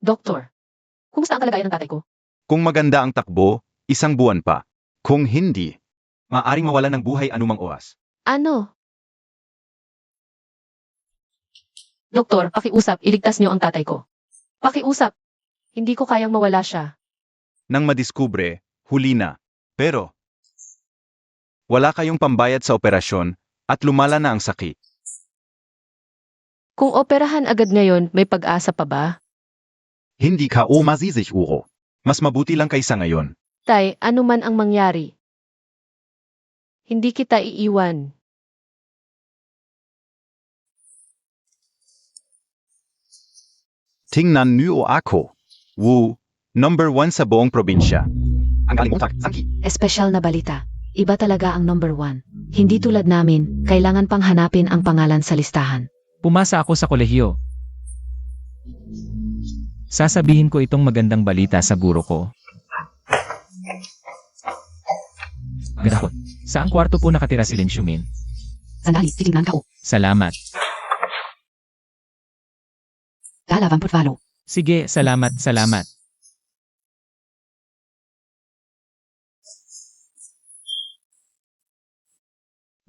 Doktor, kumusta ang kalagayan ng tatay ko? Kung maganda ang takbo, 1 buwan pa. Kung hindi, maaring mawalan ng buhay anumang oras. Ano? Doktor, pakiusap, iligtas niyo ang tatay ko. Pakiusap. Hindi ko kayang mawala siya. Nang madiskubre, huli na. Pero, wala kayong pambayad sa operasyon at lumala na ang sakit. Kung operahan agad ngayon, may pag-asa pa ba? Hindi ka masisig, Uro. Mas mabuti lang kaysa ngayon. Tay, ano man ang mangyari. Hindi kita iiwan. Tingnan niyo ako. Wu, number 1 sa buong probinsya. Ang galing mong sangki. Espesyal na balita. Iba talaga ang number 1. Hindi tulad namin, kailangan pang hanapin ang pangalan sa listahan. Pumasa ako sa kolehiyo. Sasabihin ko itong magandang balita sa guro ko. Ganapon. Saang kwarto po nakatira si Lin Xiumin? Sandali, titignan ka o. Salamat. Lalaban por follow. Sige, salamat, salamat.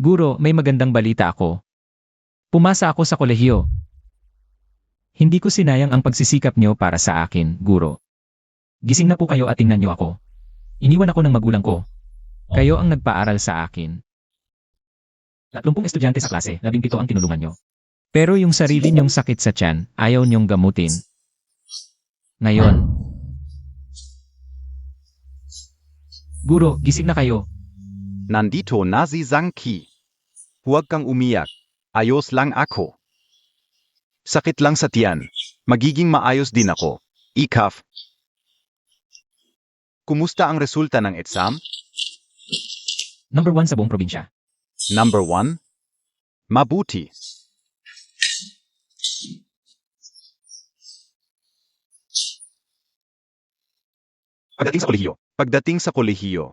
Guro, may magandang balita ako. Pumasa ako sa kolehiyo. Hindi ko sinayang ang pagsisikap niyo para sa akin, guro. Gising na po kayo at tingnan niyo ako. Iniwan ako ng magulang ko. Kayo ang nagpaaral sa akin. 30 estudyante sa klase, 17 ang tinulungan niyo. Pero yung sarili niyong sakit sa tiyan, ayaw niyong gamutin. Ngayon. Guro, gising na kayo. Nandito na si Zangki. Huwag kang umiyak. Ayos lang ako. Sakit lang sa tiyan. Magiging maayos din ako. Ikaf. Kumusta ang resulta ng exam? Number 1 sa buong probinsya. Number 1? Mabuti. Pagdating sa kolehiyo,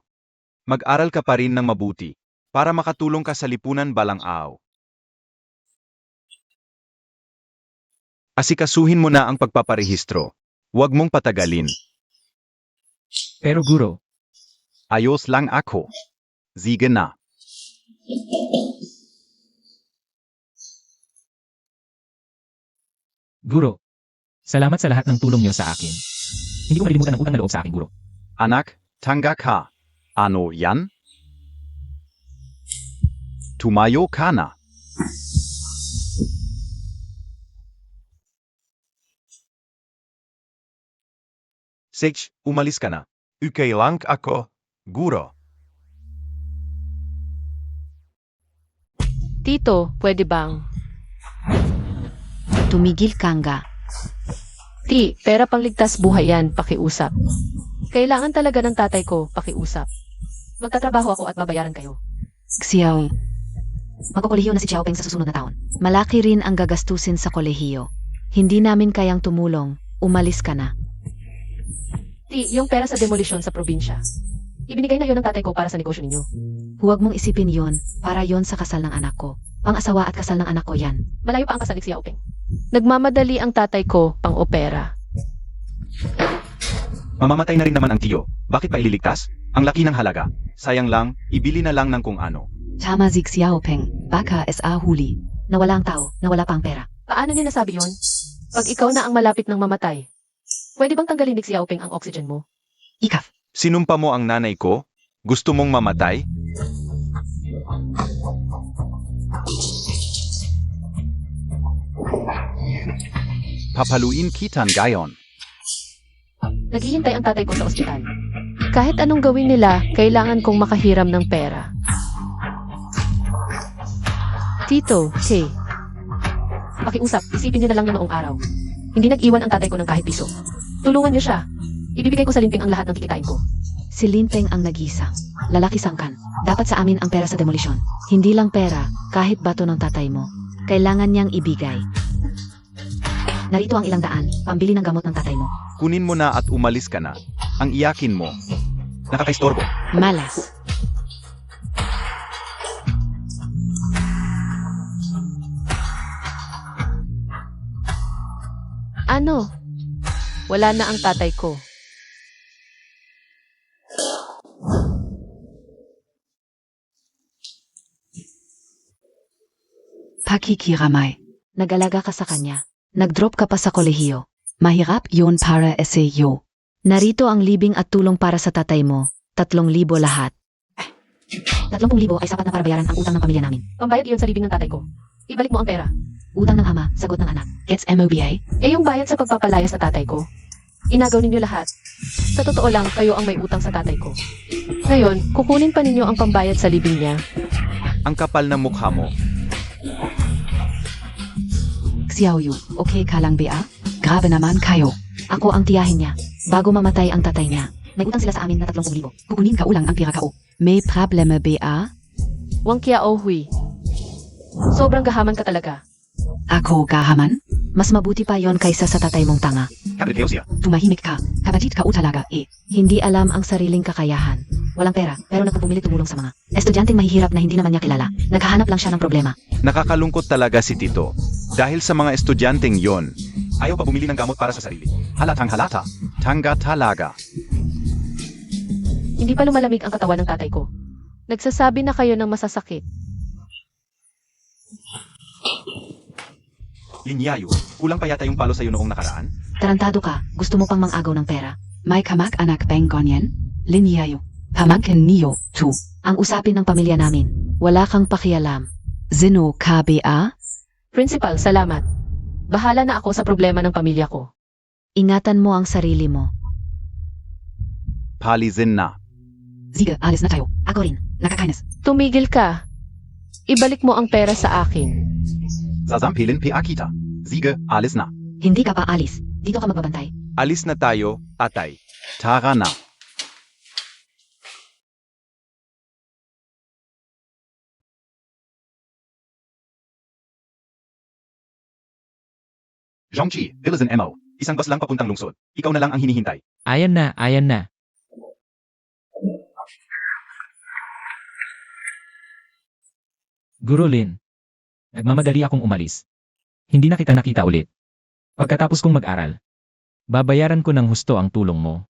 mag-aral ka pa rin ng mabuti para makatulong ka sa lipunan balang araw. Asikasuhin mo na ang pagpaparehistro. Huwag mong patagalin. Pero guro, Ayos lang ako. Sige na. guro, salamat sa lahat ng tulong niyo sa akin. Hindi ko malilimutan ang utang na loob sa akin, guro. Anak, tangga ka. Ano yan? Tumayo ka na. Sage, umalis ka na. Okay lang ako, guro. Tito, pwede bang? Tumigil kangga. Ti, pera pangligtas buhay yan, pakiusap. Kailangan talaga ng tatay ko, pakiusap. Magtatrabaho ako at babayaran kayo. Xiao. Magkukolehiyo na si Xiaopeng sa susunod na taon. Malaki rin ang gagastusin sa kolehiyo. Hindi namin kayang tumulong. Umalis ka na. Ti, yung pera sa demolisyon sa probinsya. Ibinigay na yon ng tatay ko para sa negosyo ninyo. Huwag mong isipin yon, para yon sa kasal ng anak ko. Pang-asawa at kasal ng anak ko yan. Malayo pa ang kasal ni Xiaopeng. Nagmamadali ang tatay ko pang opera. Mamamatay na rin naman ang tiyo. Bakit pa ililigtas? Ang laki ng halaga. Sayang lang, ibili na lang ng kung ano. Tama si Xiaopeng. Baka huli. Nawala ang tao, nawala pa ang pera. Paano niya nasabi yon? Pag ikaw na ang malapit ng mamatay, pwede bang tanggalin ni Xiaopeng ang oxygen mo? Ikaf. Sinumpa mo ang nanay ko? Gusto mong mamatay? Papaluin kitan gayon. Naghihintay ang tatay ko sa ospital. Kahit anong gawin nila, kailangan kong makahiram ng pera. Tito, hey. Pakiusap, isipin niyo na lang yung noong araw. Hindi nag-iwan ang tatay ko ng kahit piso. Tulungan niyo siya. Ibibigay ko sa Linping ang lahat ng kikitain ko. Si Linpeng ang nag-isa. Lalaki sangkan. Dapat sa amin ang pera sa demolisyon. Hindi lang pera, kahit bato ng tatay mo. Kailangan niyang ibigay. Narito ang 200, pambili ng gamot ng tatay mo. Kunin mo na at umalis ka na. Ang iyakin mo. Nakakaistorbo. Malas. Ano? Wala na ang tatay ko. Pakikiramay. Nag-alaga ka sa kanya. Nag-drop ka pa sa kolehiyo. Mahirap yon para SAO. Narito ang libing at tulong para sa tatay mo. 3,000 lahat. 30,000 ay sapat na para bayaran ang utang ng pamilya namin. Pambayad iyon sa libing ng tatay ko. Ibalik mo ang pera. Utang ng ama, sagot ng anak. Gets MOBA? Eh yung bayad sa pagpapalayas sa tatay ko. Inagaw ninyo lahat. Sa totoo lang, kayo ang may utang sa tatay ko. Ngayon, kukunin pa ninyo ang pambayad sa libing niya. Ang kapal ng mukha mo. Xiaoyu, okay ka lang ba? Grabe naman kayo. Ako ang tiyahin niya. Bago mamatay ang tatay niya. May utang sila sa amin na 30,000. Kukunin ka ulang ang pira kao. May problema ba? Wang Kia Ohui. Sobrang gahaman ka talaga. Ako gahaman? Mas mabuti pa yon kaysa sa tatay mong tanga. Tumahimik ka. Kapatid ka o talaga eh. Hindi alam ang sariling kakayahan. Walang pera, pero nagpupumilit tumulong sa mga estudyanteng mahihirap na hindi naman niya kilala. Naghahanap lang siya ng problema. Nakakalungkot talaga si Tito. Dahil sa mga estudyanteng yon, ayaw pa bumili ng gamot para sa sarili. Halatang halata. Tanga talaga. Hindi pa lumalamig ang katawan ng tatay ko. Nagsasabi na kayo ng masasakit. Linyayo, kulang pa yata yung palo sa'yo noong nakaraan? Tarantado ka, gusto mo pang mang-agaw ng pera. May kamag-anak bang ganyan? Linyayo. Pamangkin niyo, tu. Ang usapin ng pamilya namin, wala kang pakialam. Zino ka ba? Principal, salamat. Bahala na ako sa problema ng pamilya ko. Ingatan mo ang sarili mo. Palizin na. Sige, alis na tayo. Ako rin. Nakakainis. Tumigil ka. Ibalik mo ang pera sa akin. Sasampilin pi akita. Sige, alis na. Hindi ka pa alis. Dito ka magbabantay. Alis na tayo, atay. Tara na. Zhongqi, Bilisan MO. Isang bus lang papuntang lungsod. Ikaw na lang ang hinihintay. Ayan na, ayan na. Guro Lin. Nagmamadali akong umalis. Hindi na kita nakita ulit. Pagkatapos kong mag-aral, babayaran ko ng husto ang tulong mo.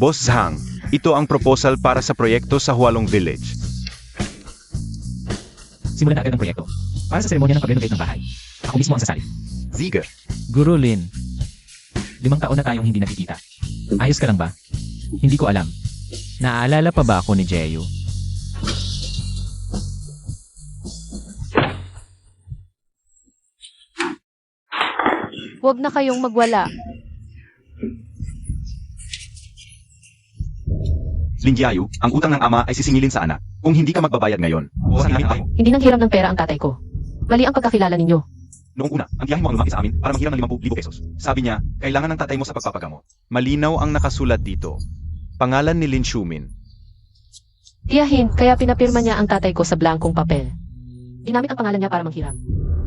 Boss Zhang, ito ang proposal para sa proyekto sa Hualong Village. Simulan na agad ang proyekto. Para sa seremonya ng pag-renovate ng bahay. Ako mismo ang sasali. Sige. Guro Lin. 5 taon na tayong hindi nakikita. Ayos ka lang ba? Hindi ko alam. Naaalala pa ba ako ni Jeyu? Huwag na kayong magwala. Linjiayu, ang utang ng ama ay sisingilin sa anak. Kung hindi ka magbabayad ngayon, buwasan namin tayo. Hindi nang hiram ng pera ang tatay ko. Mali ang pagkakilala ninyo. Noong una, ang tiyahin mo ang lumaki sa amin para manghiram ng 50,000 pesos. Sabi niya, kailangan ng tatay mo sa pagpapagamot. Malinaw ang nakasulat dito. Pangalan ni Lin Shumin. Tiyahin, kaya pinapirma niya ang tatay ko sa blankong papel. Ginamit ang pangalan niya para manghiram.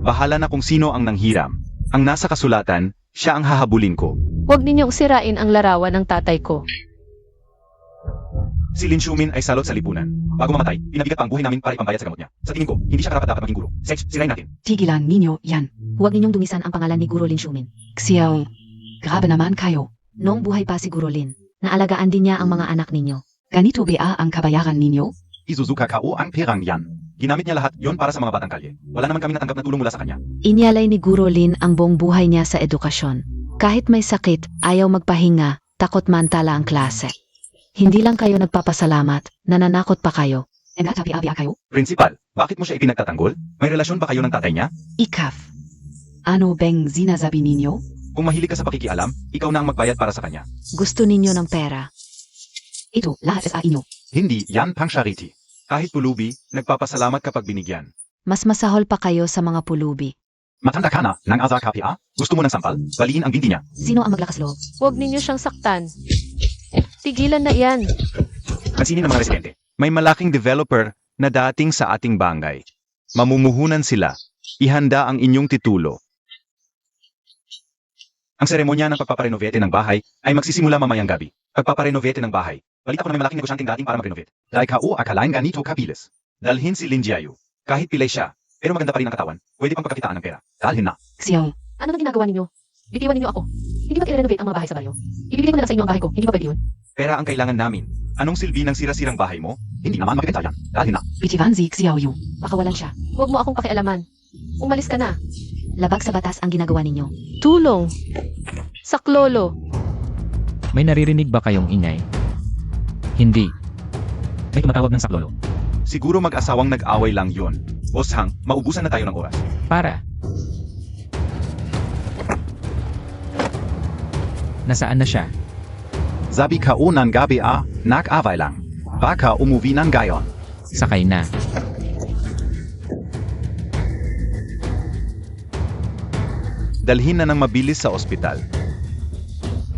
Bahala na kung sino ang nanghiram. Ang nasa kasulatan, siya ang hahabulin ko. Huwag ninyong sirain ang larawan ng tatay ko. Si Lin Shumin ay salot sa lipunan. Bago mamatay, pinabigat pa ang buhay namin para ipambayad sa gamot niya. Sa tingin ko, hindi siya karapat-dapat maging guro. Sex, sirain natin. Tigilan ninyo yan. Huwag ninyong dumisan ang pangalan ni Guro Lin Shumin. Xiao. Grabe naman kayo. Noong buhay pa si Guro Lin, naalagaan din niya ang mga anak ninyo. Ganito ba ang kabayaran ninyo? Izuzuka kao ang perang yan. Ginamit niya lahat yon para sa mga batang kalye. Wala naman kami natanggap na tulong mula sa kanya. Inyalay ni Guro Lin ang buong buhay niya sa edukasyon. Kahit may sakit, ayaw magpahinga, takot mantala ang klase. Hindi lang kayo nagpapasalamat, nananakot pa kayo. Nagtabi-abi kayo? Principal, bakit mo siya ipinagtatanggol? May relasyon ba kayo ng tatay niya? Ikaf. Ano bang sinasabi ninyo? Kung mahilig ka sa pakikialam, ikaw na ang magbayad para sa kanya. Gusto ninyo ng pera. Ito, lahat sa inyo. Hindi, yan pang charity. Kahit pulubi, nagpapasalamat kapag binigyan. Mas masahol pa kayo sa mga pulubi. Matanda ka na, nang asa ka pia? Gusto mo ng sampal? Baliin ang binti niya. Sino ang maglakas loob? Huwag ninyo siyang saktan. Tigilan na yan. Pansinin ng mga residente. May malaking developer na dating sa ating bangay. Mamumuhunan sila. Ihanda ang inyong titulo. Ang seremonya ng pagpaparenovate ng bahay ay magsisimula mamayang gabi. Pagpaparenovate ng bahay. Balita ko na may malaking negosyanteng dating para mag-renovate. Dahil kao akalain ganito kapilis. Dalhin si Lin Jiayu. Kahit pilay siya, pero maganda pa rin ang katawan, pwede pang pagkakitaan ng pera. Dalhin na. Xiao. Ano nang ginagawa ninyo? Bitiwan ninyo ako. Hindi ba i-renovate ang mga bahay sa baryo? Ibibigay ko na lang sa inyo ang bahay ko. Hindi ba pwede yun? Pera ang kailangan namin. Anong silbi ng sira-sirang bahay mo? Hindi naman magaganda yan. Dalhin na. Bitivan si Xiao Yu. Pakawalan siya. Huwag mo akong pakialaman. Umalis ka na. Labag sa batas ang ginagawa ninyo. Tulong. Saklolo. May naririnig ba kayong ingay? Hindi. May tumatawag ng saklolo. Siguro mag-asawang nag-away lang yon. Boss Hang, maubusan na tayo ng oras. Para. Nasaan na siya? Sabi kao ng gabi nag-away lang. Baka umuwi ng gayon. Sakay na. Dalhin na ng mabilis sa ospital.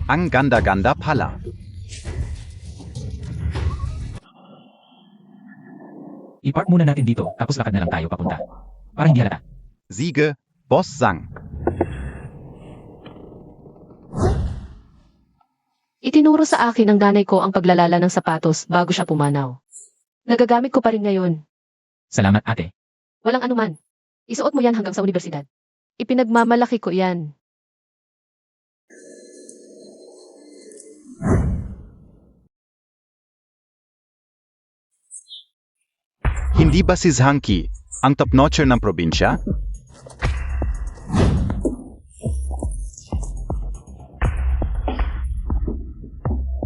Ang ganda-ganda pala. I-park muna natin dito, tapos lakad na lang tayo papunta. Para hindi halata. Siege, Boss Zhang. Itinuro sa akin ng nanay ko ang paglalala ng sapatos bago siya pumanaw. Nagagamit ko pa rin ngayon. Salamat ate. Walang anuman. Isuot mo yan hanggang sa universidad. Ipinagmamalaki ko yan. Hindi ba si Zhang Qi ang top-notcher ng probinsya?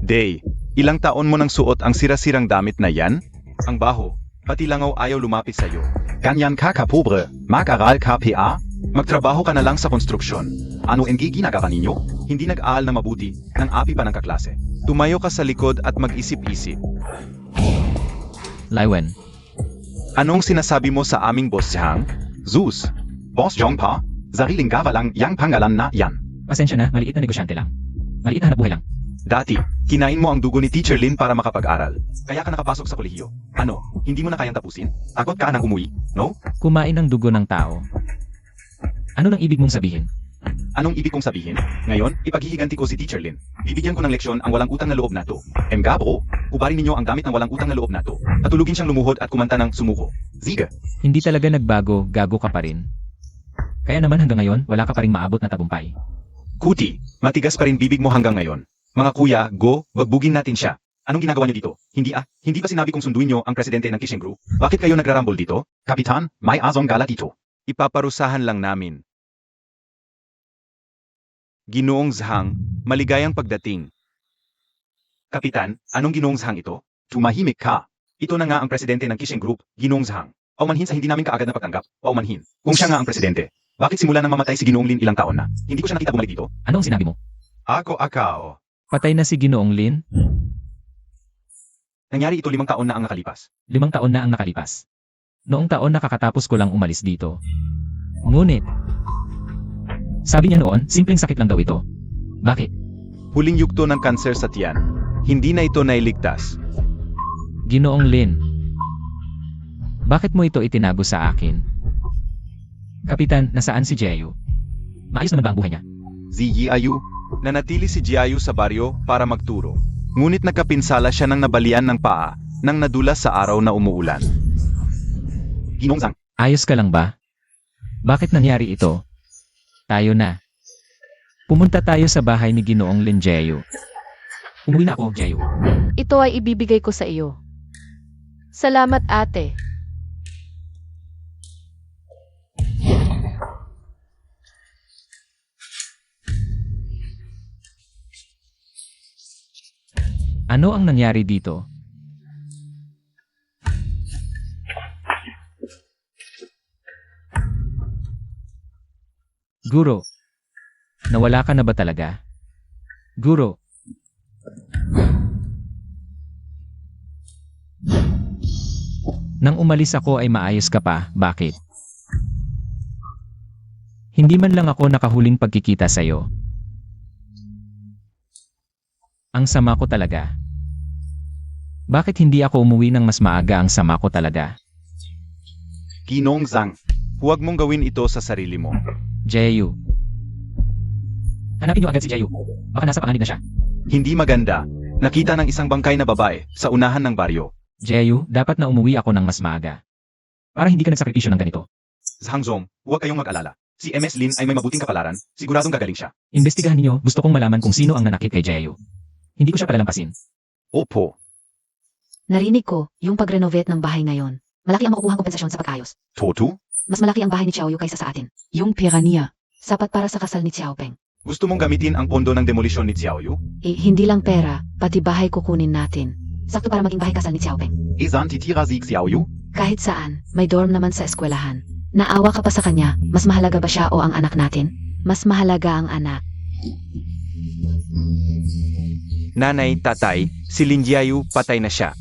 Day, ilang taon mo nang suot ang sira-sirang damit na yan? Ang baho, pati langaw ayaw lumapit sa'yo. Ganyan ka kapobre, mag-aral ka PA? Magtrabaho ka na lang sa konstruksyon. Ano ang ginagawa ninyo? Hindi nag-aaral na mabuti, nang api pa ng kaklase. Tumayo ka sa likod at mag-isip-isip. Laiwen. Anong sinasabi mo sa aming Boss Zhang? Zeus, Boss Zhong pa, sariling gawa lang yang pangalan na yan. Pasensya na, maliit na negosyante lang. Maliit na hanapbuhay lang. Dati, kinain mo ang dugo ni Teacher Lin para makapag-aral. Kaya ka nakapasok sa kolehiyo. Ano, hindi mo na kayang tapusin? Takot ka nang umuwi, no? Kumain ng dugo ng tao. Ano nang ibig mong sabihin? Anong ibig kong sabihin? Ngayon, ipaghihiganti ko si Teacher Lin. Bibigyan ko ng leksyon ang walang utang na loob na to. Bro, ubarin ninyo ang gamit ng walang utang na loob na to. Patulugin siyang lumuhod at kumanta ng sumuko. Ziga! Hindi talaga nagbago, gago ka pa rin. Kaya naman hanggang ngayon, wala ka pa rin maabot na tagumpay. Kuti, matigas pa rin bibig mo hanggang ngayon. Mga kuya, go, wagbugin natin siya. Anong ginagawa niyo dito? Hindi ba sinabi kong sunduin niyo ang presidente ng Kishengru? Bakit kayo nagrarambol dito? Kapitan, may azong gala dito. Ipaparusahan lang namin. Ginoong Zhang, maligayang pagdating. Kapitan, anong ginoong Zhang ito? Tumahimik ka. Ito na nga ang presidente ng Kisheng Group, Ginoong Zhang. Paumanhin sa hindi namin kaagad na pagtanggap. Paumanhin. Kung siya nga ang presidente, bakit simula nang mamatay si Ginoong Lin ilang taon na? Hindi ko siya nakita bumalik dito. Ano ang sinabi mo? Ako akao. Patay na si Ginoong Lin? Nangyari ito 5 taon na ang nakalipas. 5 taon na ang nakalipas. Noong taon nakakatapos ko lang umalis dito. Ngunit, sabi niya noon, simpleng sakit lang daw ito. Bakit? Huling yugto ng kanser sa tiyan. Hindi na ito nailigtas. Ginoong Lin. Bakit mo ito itinago sa akin? Kapitan, nasaan si Jeyu? Maayos naman ba ang buhay niya? Ziyiayu, nanatili si Jiayu sa baryo para magturo. Ngunit nagkapinsala siya ng nabalian ng paa nang nadulas sa araw na umuulan. Ginoong Zhang, Ayos ka lang ba? Bakit nangyari ito? Tayo na. Pumunta tayo sa bahay ni Ginoong Lin Jeyu. Umuwi na ako, Jeyu. Ito ay ibibigay ko sa iyo. Salamat ate. Ano ang nangyari dito? Guro, nawala ka na ba talaga? Guro. Nang umalis ako ay maayos ka pa, bakit? Hindi man lang ako nakahuling pagkikita sa'yo. Ang sama ko talaga. Bakit hindi ako umuwi ng mas maaga? Ang sama ko talaga. Ginoong Zhang, huwag mong gawin ito sa sarili mo. Jeyu. Hanapin niyo agad si Jeyu. Baka nasa panganib na siya. Hindi maganda. Nakita ng isang bangkay na babae sa unahan ng baryo. Jeyu, dapat na umuwi ako ng mas maaga. Para hindi ka nagsakripisyo ng ganito. Zhang Zong, huwag kayong mag-alala. Si MS Lin ay may mabuting kapalaran, siguradong gagaling siya. Imbestigahan niyo, gusto kong malaman kung sino ang nanakit kay Jeyu. Hindi ko siya palalampasin. Opo. Narinig ko, yung pag-renovate ng bahay ngayon. Malaki ang makukuhang kompensasyon sa pagkayos. Toto? Mas malaki ang bahay ni Xiaoyu kaysa sa atin. Yung Piranha. Sapat para sa kasal ni Xiaopeng. Gusto mong gamitin ang pondo ng demolisyon ni Xiaoyu? Hindi lang pera, pati bahay kukunin natin. Sakto para maging bahay kasal ni Xiaopeng. Izan titira si Xiaoyu? Kahit saan, may dorm naman sa eskwelahan. Naawa ka pa sa kanya, mas mahalaga ba siya o ang anak natin? Mas mahalaga ang anak. Nanay, tatay, si Lin Jiayu patay na siya.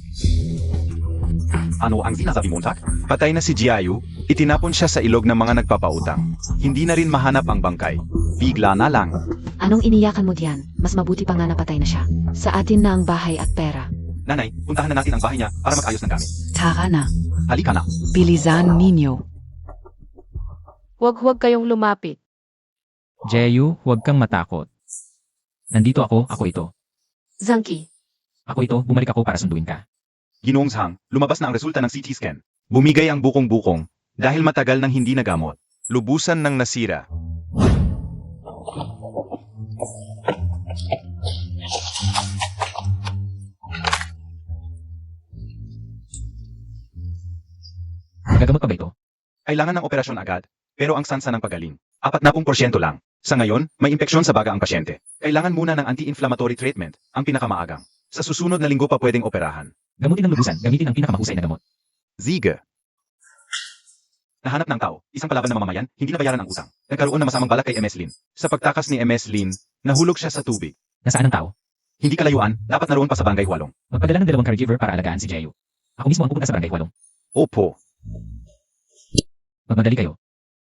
Ano ang sinasabi mo, Tak? Patay na si Jiayu, itinapon siya sa ilog ng mga nagpapautang. Hindi na rin mahanap ang bangkay. Bigla na lang. Anong iniyakan mo diyan? Mas mabuti pa nga napatay na siya. Sa atin na ang bahay at pera. Nanay, puntahan na natin ang bahay niya para mag-ayos ng gamit. Tara na. Halika na. Bilisan ninyo. Huwag kayong lumapit. Jeyu, huwag kang matakot. Nandito ako ito. Zangki, Ako ito, bumalik ako para sunduin ka. Ginoong Zhang, lumabas na ang resulta ng CT scan. Bumigay ang bukong-bukong dahil matagal nang hindi nagamot. Lubusan ng nasira. Gagamot pa ba ito? Kailangan ng operasyon agad, pero ang sansa ng pagaling, 40% lang. Sa ngayon, may impeksyon sa baga ang pasyente. Kailangan muna ng anti-inflammatory treatment, ang pinakamaagang. Sa susunod na linggo pa pwedeng operahan. Gamutin ng lubusan, gamitin ang pinakamahusay na gamot. Ziege. Nahanap ng tao, isang palaban na mamamayan, hindi nabayaran ang utang. Nagkaroon ng masamang balak kay MS Lin. Sa pagtakas ni MS Lin, nahulog siya sa tubig. Nasaan ang tao? Hindi kalayuan, dapat naroon pa sa Barangay Hualong. Magpadala ng 2 caregiver para alagaan si Jeyu. Ako mismo ang pupunta sa barangay Hualong. Opo. Magmadali kayo.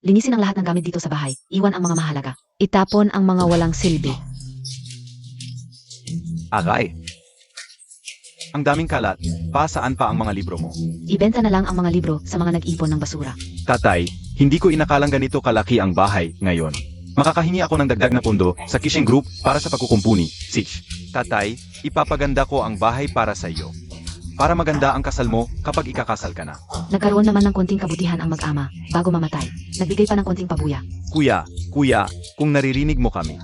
Linisin ang lahat ng gamit dito sa bahay. Iwan ang mga mahalaga. Itapon ang mga walang silbi. Aray. Ang daming kalat, saan pa ang mga libro mo? Ibenta na lang ang mga libro sa mga nag-ipon ng basura. Tatay, hindi ko inakalang ganito kalaki ang bahay ngayon. Makakahingi ako ng dagdag na pondo sa Kishing Group para sa pagkukumpuni, Sich. Tatay, ipapaganda ko ang bahay para sa iyo. Para maganda ang kasal mo kapag ikakasal ka na. Nagkaroon naman ng konting kabutihan ang mag-ama bago mamatay. Nagbigay pa ng konting pabuya. Kuya, kung naririnig mo kami.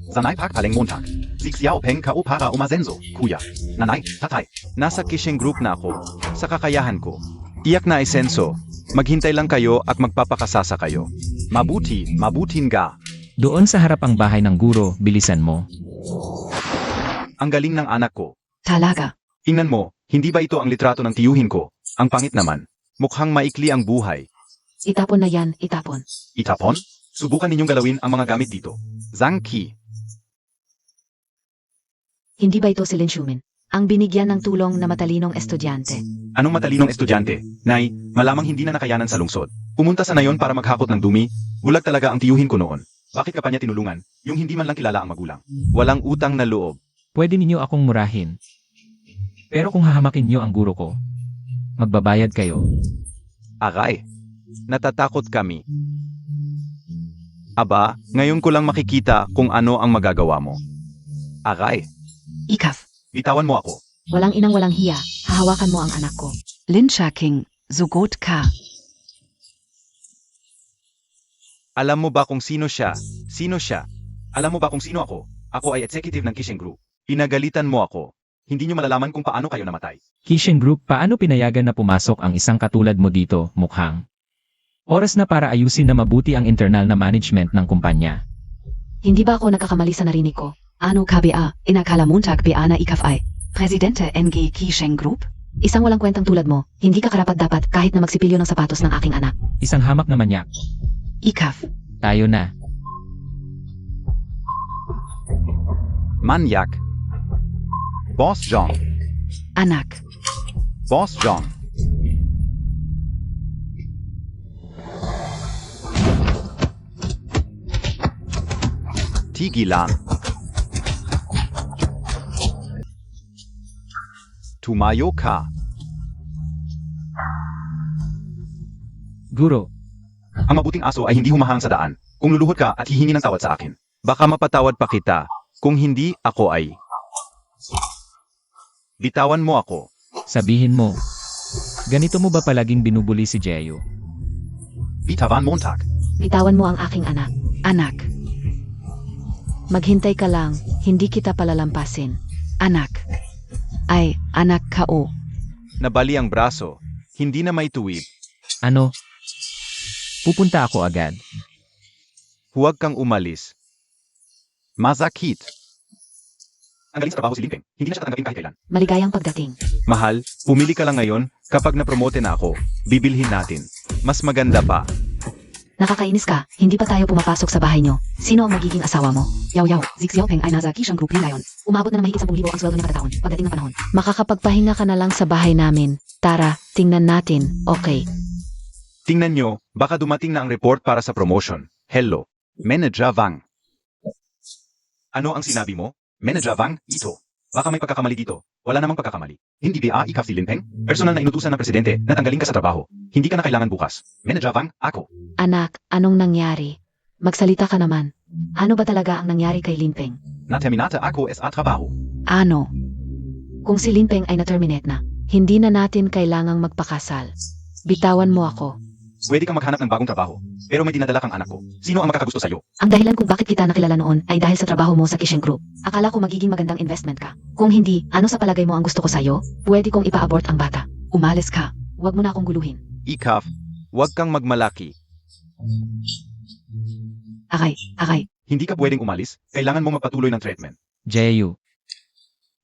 Sanay paling Montag. Sig Xiaopeng kao para umasenso, kuya. Nanay, tatay. Nasa Kishing Group na ako. Sa kakayahan ko. Tiyak na esenso. Maghintay lang kayo at magpapakasasa kayo. Mabutin ga. Doon sa harap ang bahay ng guro, bilisan mo. Ang galing ng anak ko. Talaga. Tingnan mo, hindi ba ito ang litrato ng tiyuhin ko? Ang pangit naman. Mukhang maikli ang buhay. Itapon na yan, itapon. Itapon? Subukan ninyong galawin ang mga gamit dito. Zhang Qi. Hindi ba ito si Lin Shumin? Ang binigyan ng tulong na matalinong estudyante. Anong matalinong estudyante? Nay, malamang hindi na nakayanan sa lungsod. Pumunta sa nayon para maghakot ng dumi. Bulag talaga ang tiyuhin ko noon. Bakit ka pa niya tinulungan? Yung hindi man lang kilala ang magulang. Walang utang na loob. Pwede ninyo akong murahin. Pero kung hahamakin niyo ang guro ko, magbabayad kayo. Aray. Natatakot kami. Aba, ngayon ko lang makikita kung ano ang magagawa mo. Aray. Ikaf. Bitawan mo ako. Walang inang walang hiya, hahawakan mo ang anak ko. Linsha King. Sugot ka. Alam mo ba kung sino siya? Sino siya? Alam mo ba kung sino ako? Ako ay executive ng Kishing Group. Pinagalitan mo ako. Hindi nyo malalaman kung paano kayo namatay. Kishing Group, paano pinayagan na pumasok ang isang katulad mo dito, mukhang? Oras na para ayusin na mabuti ang internal na management ng kumpanya. Hindi ba ako nagkakamali sa narinig ko? Ano KBA, inakala Montag BA na Ikaf ay. Presidente NG Kisheng Group? Isang walang kwentang tulad mo, hindi ka karapat-dapat kahit na magsipilyo ng sapatos ng aking anak. Isang hamak na manyak. Ikaf. Tayo na. Manyak. Boss John. Anak. Boss John. Tigilan. Tumayo ka. Guro, Ang mabuting aso ay hindi humahang sa daan. Kung luluhod ka at hihingi ng tawad sa akin. Baka mapatawad pa kita. Kung hindi, ako ay. Bitawan mo ako. sabihin mo. Ganito mo ba palaging binubuli si Jeyo? Bitawan Montag. Bitawan mo ang aking anak. Anak. Maghintay ka lang, hindi kita palalampasin. Anak. Ay, anak kao. Nabali ang braso. Hindi na may tuwid. Ano? Pupunta ako agad. Huwag kang umalis. Mazakit. Ang galing sa trabaho si Limpeng. Hindi na siya tatanggapin kahit kailan. Maligayang pagdating. Mahal, pumili ka lang ngayon. Kapag napromote na ako, bibilhin natin. Mas maganda pa. Nakakainis ka, hindi pa tayo pumapasok sa bahay nyo. Sino ang magiging asawa mo? Yaw yaw, si Xiaopeng ay nasa Kishang Group ngayon. Umabot na ng mahigit 10,000 ang sweldo niya kada taon, pagdating ng panahon. Makakapagpahinga ka na lang sa bahay namin. Tara, tingnan natin, okay. Tingnan nyo, baka dumating na ang report para sa promotion. Hello. Manager Wang. Ano ang sinabi mo? Manager Wang, ito. Baka may pagkakamali dito. Wala namang pagkakamali. Hindi ba ikaw si Limpeng? Personal na inutusan ng presidente na tanggalin ka sa trabaho. Hindi ka na kailangan bukas. Manager Wang, ako. Anak, anong nangyari? Magsalita ka naman. Ano ba talaga ang nangyari kay Limpeng? Na-terminata ako sa trabaho. Ano? Kung si Limpeng ay na-terminate na, hindi na natin kailangang magpakasal. Bitawan mo ako. Pwede kang maghanap ng bagong trabaho. Pero may dinadala kang anak ko. Sino ang makakagusto sa'yo? Ang dahilan kung bakit kita nakilala noon ay dahil sa trabaho mo sa Kisheng Group. Akala ko magiging magandang investment ka. Kung hindi, ano sa palagay mo ang gusto ko sa'yo? Pwede kong ipa-abort ang bata. Umalis ka. Huwag mo na akong guluhin. Ikaf, huwag kang magmalaki. Aray. Hindi ka pwedeng umalis. Kailangan mo magpatuloy ng treatment. Jeyo,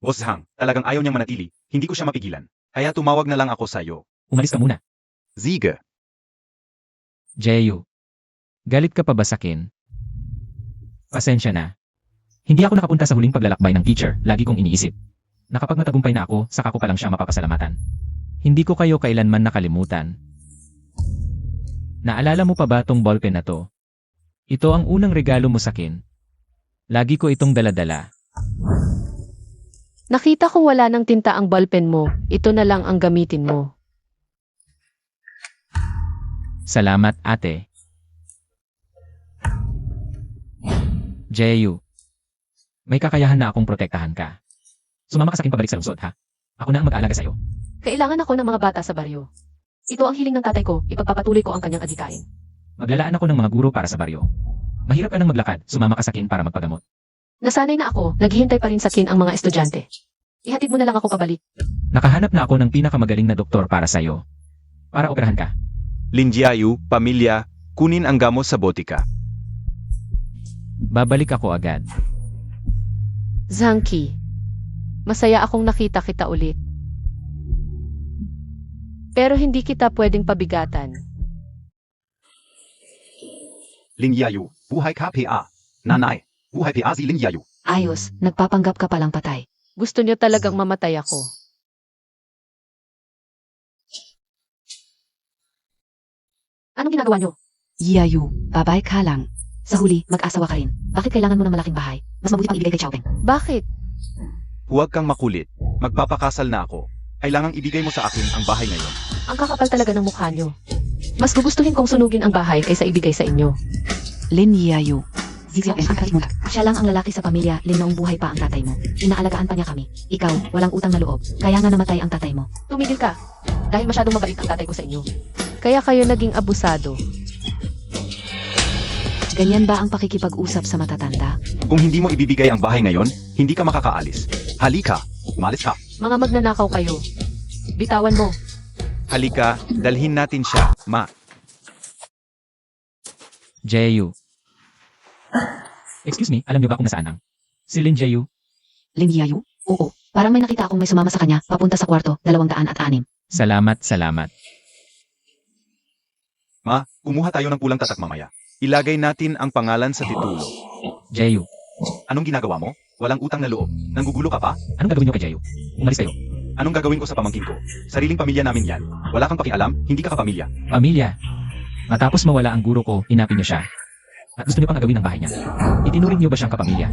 Boss Hang, talagang ayaw niyang manatili. Hindi ko siya mapigilan. Kaya tumawag na lang ako sa'yo. umalis ka muna. Ziege. Jeyo, galit ka pa ba sakin? Pasensya na. Hindi ako nakapunta sa huling paglalakbay ng teacher, lagi kong iniisip. Na kapag matagumpay na ako, saka ko pa lang siya mapapasalamatan. Hindi ko kayo kailanman nakalimutan. Naalala mo pa ba tong ballpen na to? Ito ang unang regalo mo sakin. Lagi ko itong daladala. Nakita ko wala ng tinta ang ballpen mo. Ito na lang ang gamitin mo. Salamat, ate. Jeyu, may kakayahan na akong protektahan ka. Sumama ka sa akin pabalik sa lungsod, ha? Ako na ang mag-aalaga sa'yo. Kailangan ako ng mga bata sa baryo. Ito ang hiling ng tatay ko, ipagpapatuloy ko ang kanyang adhikain. Maglalaan ako ng mga guro para sa baryo. Mahirap ka nang maglakad, sumama ka sa akin para magpagamot. Nasanay na ako, naghihintay pa rin sa kin ang mga estudyante. Ihatid mo na lang ako pabalik. Nakahanap na ako ng pinakamagaling na doktor para sa'yo. Para operahan ka. Linjiayu, pamilya, kunin ang gamot sa botika. Babalik ako agad. Zhangqi, masaya akong nakita kita ulit. Pero hindi kita pwedeng pabigatan. Lingyayu, buhay ka PA. Nanay, buhay PA si Lingyayu. Ayos, nagpapanggap ka palang patay. Gusto niyo talagang mamatay ako. Anong ginagawa niyo? Yayu, babay ka lang. Sa huli, mag-asawa ka rin. Bakit kailangan mo ng malaking bahay? Mas mabuti pang ibigay kay Xiaopeng. Bakit? Huwag kang makulit. Magpapakasal na ako. Kailangang ibigay mo sa akin ang bahay ngayon. Ang kakapal talaga ng mukha niyo. Mas gugustuhin kong sunugin ang bahay kaysa ibigay sa inyo. Lin Yayu. Si Xiaopeng ang kalimutan. Siya lang ang lalaki sa pamilya, Lin, noong buhay pa ang tatay mo. Inaalagaan pa niya kami. Ikaw, walang utang na loob. Kaya nga namatay ang tatay mo. Tumigil ka. Dahil masyadong mabait ang tatay ko sa inyo. Kaya kayo naging abusado. Ganyan ba ang pakikipag-usap sa matatanda? Kung hindi mo ibibigay ang bahay ngayon, hindi ka makakaalis. Halika, umalis ka. Mga magnanakaw kayo. Bitawan mo. Halika, dalhin natin siya, ma. Jeyu. Excuse me, alam niyo ba kung nasaan ang? Si Lin Jeyu. Lin Yayu. Oo, parang may nakita akong may sumama sa kanya, papunta sa kwarto, 206. Salamat. Ma, kumuha tayo ng pulang tatak mamaya. Ilagay natin ang pangalan sa titulo. Jeyu, Anong ginagawa mo? Walang utang na loob. Nanggugulo ka pa? anong gagawin niyo kay Jeyu? Umalis kayo. Anong gagawin ko sa pamangkin ko? Sariling pamilya namin yan. Wala kang pakialam, hindi ka kapamilya. Pamilya. Matapos mawala ang guro ko, inapin niyo siya. At gusto niyo pang gagawin ang bahay niya. Itinuring niyo ba siyang kapamilya?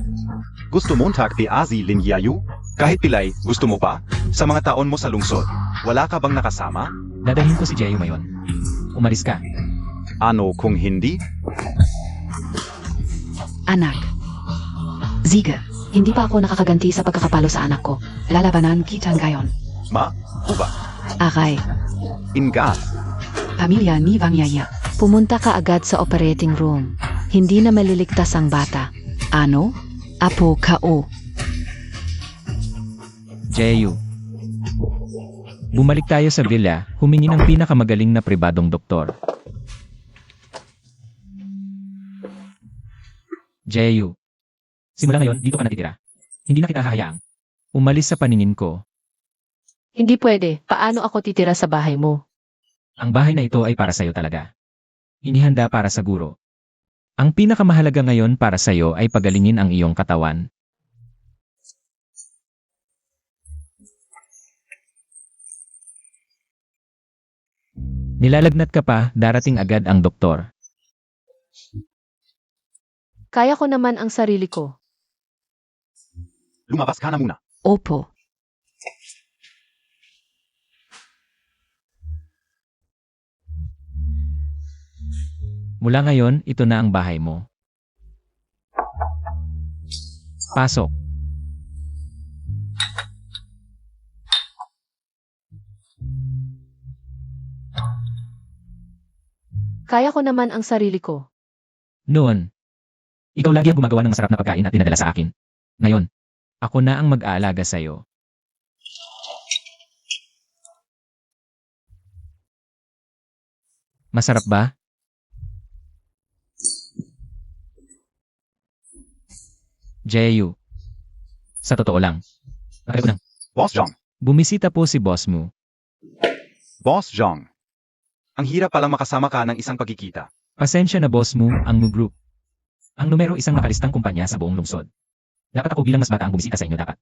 Gusto mo tag PA si Lingyayu? Kahit pilay, gusto mo pa? Sa mga taon mo sa lungsod, wala ka bang nakasama? Dadalhin ko si Jeyu ngayon. Umalis ka. Ano kung hindi? Anak. Siege. Hindi pa ako nakakaganti sa pagkakapalo sa anak ko. Lalabanan kita ngayon. Ma? Uba? Aray. Ingat. Pamilya ni Vangyaya. Pumunta ka agad sa operating room. Hindi na maliligtas ang bata. Ano? Apo kao. Jeyu. Bumalik tayo sa villa, humingi ng pinakamagaling na pribadong doktor. Jeyu. Simula ngayon, dito ka natitira. Hindi na kita hahayaang umalis sa paningin ko. Hindi pwede. Paano ako titira sa bahay mo? Ang bahay na ito ay para sa'yo talaga. Inihanda para sa guro. Ang pinakamahalaga ngayon para sa'yo ay pagalingin ang iyong katawan. Nilalagnat ka pa, darating agad ang doktor. Kaya ko naman ang sarili ko. Lumabas ka na muna. Opo. Mula ngayon, ito na ang bahay mo. Pasok. Kaya ko naman ang sarili ko. Noon, ikaw lagi ang gumagawa ng masarap na pagkain at dinadala sa akin. Ngayon, ako na ang mag-aalaga sa'yo. Masarap ba? Jeyu. Sa totoo lang. Nakalimutan ko na. Boss Jong. Bumisita po si boss mo. Boss Jong. Ang hirap palang makasama ka ng isang pagkikita. Pasensya na boss mo, ang Mu Group. Ang numero isang nakalistang kumpanya sa buong lungsod. Dapat ako bilang mas bata ang bumisita sa inyo dapat.